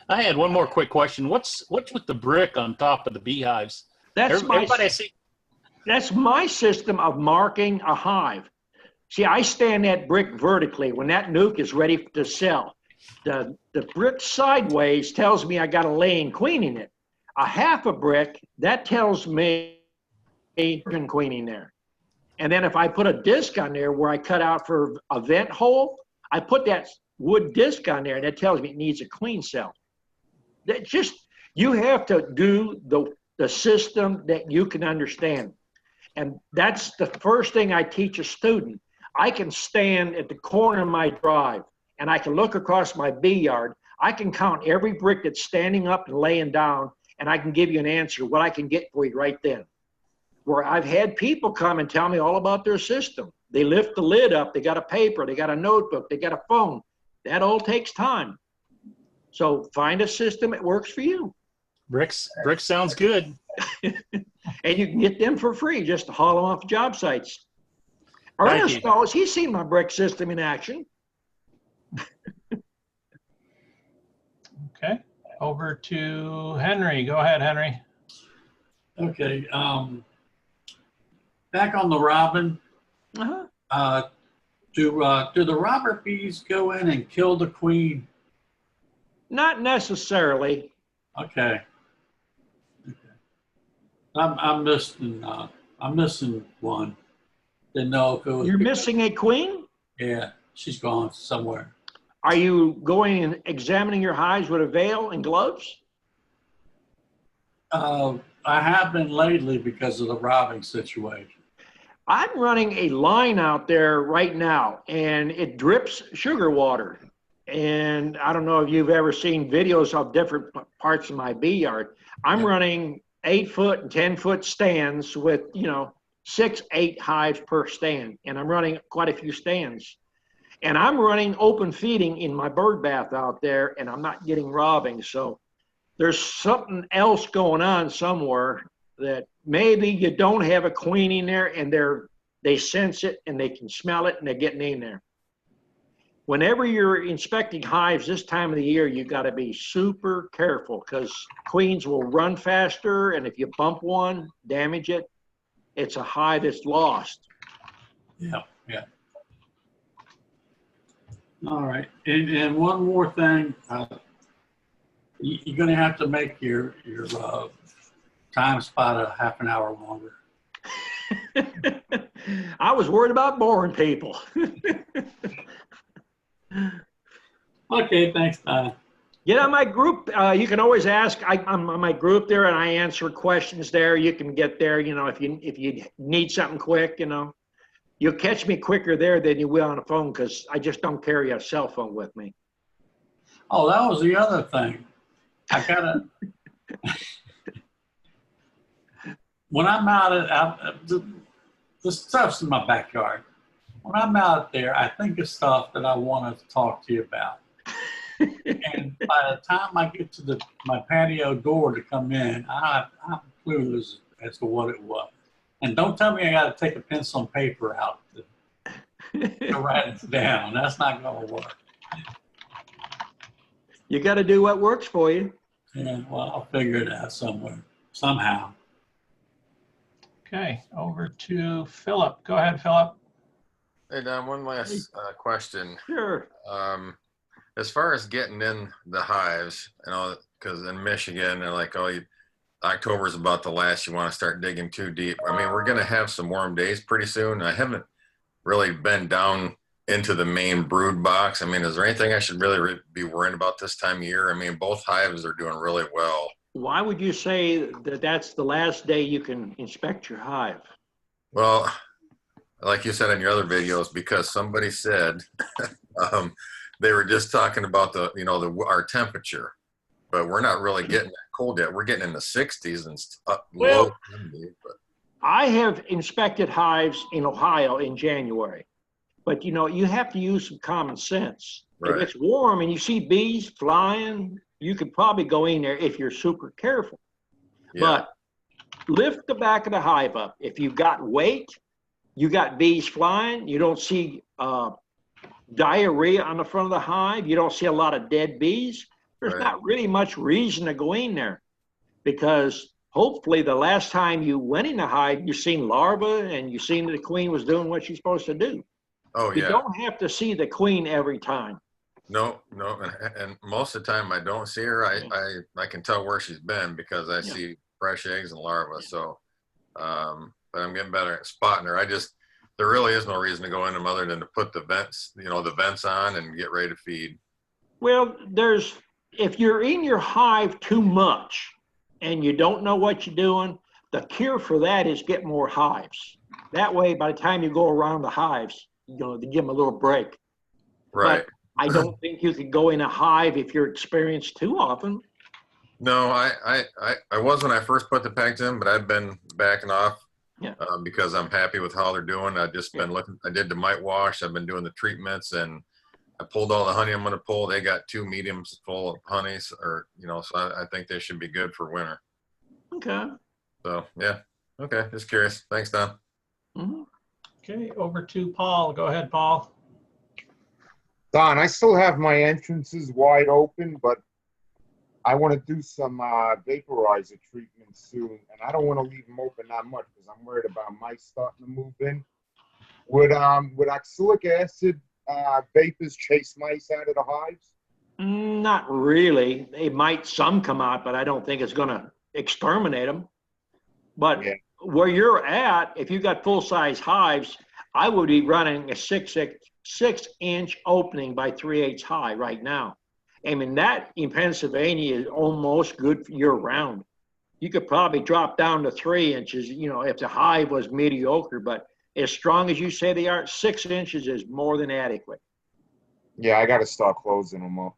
I had one more quick question. What's with the brick on top of the beehives? That's Everybody I see. That's my system of marking a hive. See, I stand that brick vertically when that nuke is ready to sell. The brick sideways tells me I got a laying queen in it. A half a brick, that tells me a queen in there. And then if I put a disc on there where I cut out for a vent hole, I put that wood disc on there and that tells me it needs a queen cell. That just, you have to do the system that you can understand. And that's the first thing I teach a student. I can stand at the corner of my drive and I can look across my bee yard. I can count every brick that's standing up and laying down, and I can give you an answer, what I can get for you right then. Where I've had people come and tell me all about their system. They lift the lid up, they got a paper, they got a notebook, they got a phone. That all takes time. So find a system that works for you. Bricks sounds good. And you can get them for free, just to haul them off job sites. Ernest knows, he's seen my brick system in action. Okay, over to Henry. Go ahead, Henry. Okay, back on the robin. Do the robber bees go in and kill the queen? Not necessarily. Okay. I'm missing one. Didn't know if it was. You're missing a queen? Yeah, she's gone somewhere. Are you going and examining your hives with a veil and gloves? I have been lately because of the robbing situation. I'm running a line out there right now, and it drips sugar water. And I don't know if you've ever seen videos of different parts of my bee yard. I'm running 8-foot and 10-foot stands with, 6-8 hives per stand. And I'm running quite a few stands. And I'm running open feeding in my bird bath out there, and I'm not getting robbing. So there's something else going on somewhere that maybe you don't have a queen in there, and they sense it and they can smell it and they're getting in there. Whenever you're inspecting hives this time of the year, you got to be super careful because queens will run faster, and if you bump one, damage it, it's a hive that's lost. Yeah. All right, and one more thing, you're going to have to make your time spot a half an hour longer. I was worried about boring people. Okay, thanks, Donna. Get on my group. You can always ask. I'm on my group there, and I answer questions there. You can get there. If you need something quick, you'll catch me quicker there than you will on a phone because I just don't carry a cell phone with me. Oh, that was the other thing. I gotta. When I'm out, the stuff's in my backyard. When I'm out there, I think of stuff that I want to talk to you about. And by the time I get to my patio door to come in, I'm clueless as to what it was. And don't tell me I got to take a pencil and paper out to write it down. That's not going to work. You got to do what works for you. Yeah, well, I'll figure it out somewhere, somehow. Okay, over to Philip. Go ahead, Philip. Hey, Don, one last question. Sure. As far as getting in the hives, because in Michigan, they're like, oh, October's about the last. You want to start digging too deep. I mean, we're going to have some warm days pretty soon. I haven't really been down into the main brood box. I mean, is there anything I should really be worrying about this time of year? I mean, both hives are doing really well. Why would you say that that's the last day you can inspect your hive? Well, like you said in your other videos, because somebody said they were just talking about our temperature, but we're not really getting that cold yet. We're getting in the 60s and low 70s. But I have inspected hives in Ohio in January, but you have to use some common sense. Right. If it's warm and you see bees flying, you could probably go in there if you're super careful. Yeah. But lift the back of the hive up. If you've got weight, you got bees flying, you don't see diarrhea on the front of the hive, you don't see a lot of dead bees, there's not really much reason to go in there, because hopefully the last time you went in the hive, you seen larvae and you seen that the queen was doing what she's supposed to do. Oh, yeah. You don't have to see the queen every time. No, and most of the time I don't see her. I can tell where she's been because I see fresh eggs and larvae. So, but I'm getting better at spotting her. There really is no reason to go in them other than to put the vents on and get ready to feed. Well, if you're in your hive too much and you don't know what you're doing, the cure for that is get more hives. That way, by the time you go around the hives, to give them a little break. Right. But I don't think you could go in a hive if you're experienced too often. No, I was when I first put the pegs in, but I've been backing off because I'm happy with how they're doing. I've just been looking. I did the mite wash. I've been doing the treatments, and I pulled all the honey I'm going to pull. They got 2 mediums full of honeys, so I think they should be good for winter. Okay. So yeah, okay. Just curious. Thanks, Don. Mm-hmm. Okay, over to Paul. Go ahead, Paul. Don, I still have my entrances wide open, but I want to do some vaporizer treatment soon, and I don't want to leave them open that much because I'm worried about mice starting to move in. Would oxalic acid vapors chase mice out of the hives? Not really. Some come out, but I don't think it's going to exterminate them. But where you're at, if you got full-size hives, I would be running a 6-inch opening by 3/8 high right now. I mean, that in Pennsylvania is almost good year-round. You could probably drop down to 3 inches, if the hive was mediocre, but as strong as you say they are, 6 inches is more than adequate. Yeah, I got to start closing them up.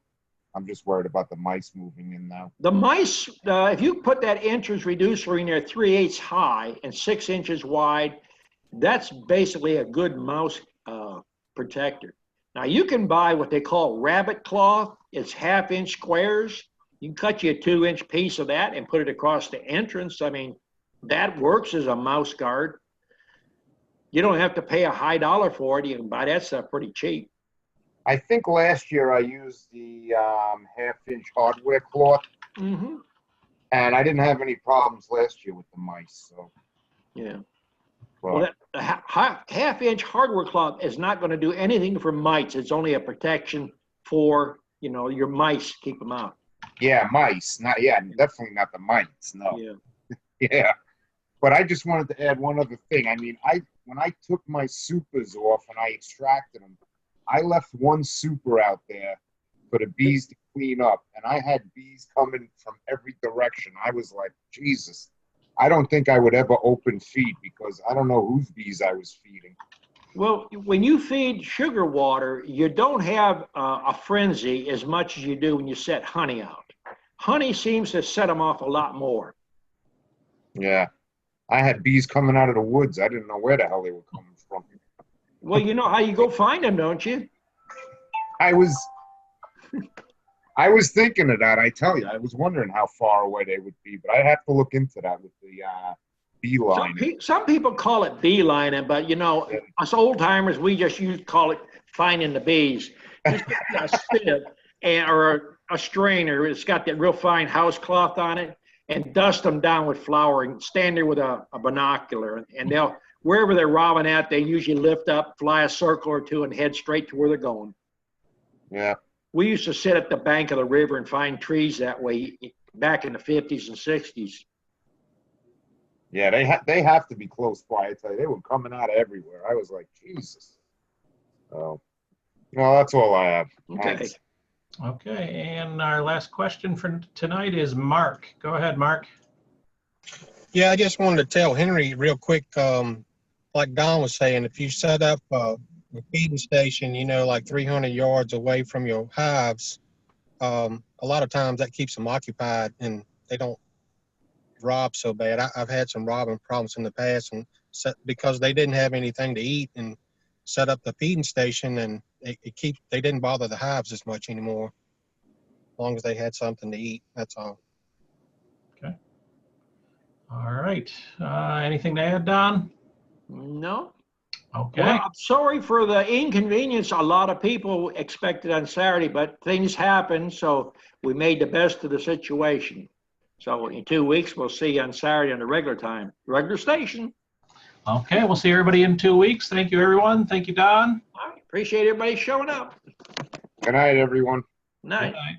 I'm just worried about the mice moving in now. The mice, if you put that entrance reducer in there 3/8 high and 6 inches wide, that's basically a good mouse protector. Now you can buy what they call rabbit cloth. It's 1/2-inch squares. You can cut you a 2-inch piece of that and put it across the entrance. I mean, that works as a mouse guard. You don't have to pay a high dollar for it. You can buy that stuff pretty cheap. I think last year I used the 1/2-inch hardware cloth, Mm-hmm. and I didn't have any problems last year with the mice. So yeah. Well, the 1/2-inch hardware cloth is not going to do anything for mites. It's only a protection for your mice. Keep them out. Yeah, mice. Definitely not the mites. No. Yeah. Yeah. But I just wanted to add one other thing. I mean, when I took my supers off and I extracted them, I left one super out there for the bees to clean up, and I had bees coming from every direction. I was like, Jesus, I don't think I would ever open feed because I don't know whose bees I was feeding. Well, when you feed sugar water, you don't have a frenzy as much as you do when you set honey out. Honey seems to set them off a lot more. Yeah. I had bees coming out of the woods. I didn't know where the hell they were coming from. Well, you know how you go find them, don't you? I was thinking of that. I tell you, I was wondering how far away they would be, but I'd have to look into that with the beeline. Some people call it beelining, but us old timers, we just call it finding the bees. Just get a sieve and or a strainer. It's got that real fine house cloth on it, and dust them down with flour and stand there with a binocular. And they'll, wherever they're robbing at, they usually lift up, fly a circle or two, and head straight to where they're going. Yeah. We used to sit at the bank of the river and find trees that way back in the 50s and 60s. Yeah, they have to be close by. I tell you, they were coming out of everywhere. I was like, Jesus. Oh, no, that's all I have. Okay. Thanks. Okay, and our last question for tonight is Mark. Go ahead, Mark. Yeah, I just wanted to tell Henry real quick, like Don was saying, if you set up a feeding station, you know, like 300 yards away from your hives, a lot of times that keeps them occupied and they don't rob so bad. I've had some robbing problems in the past, and because they didn't have anything to eat and set up the feeding station, and they didn't bother the hives as much anymore, as long as they had something to eat. That's all. Okay. All right. Anything to add, Don? No. Okay. Well, I'm sorry for the inconvenience a lot of people expected on Saturday, but things happen, so we made the best of the situation. So in 2 weeks, we'll see you on Saturday on the regular time, regular station. Okay, we'll see everybody in 2 weeks. Thank you, everyone. Thank you, Don. All right. Appreciate everybody showing up. Good night, everyone. Night. Good night.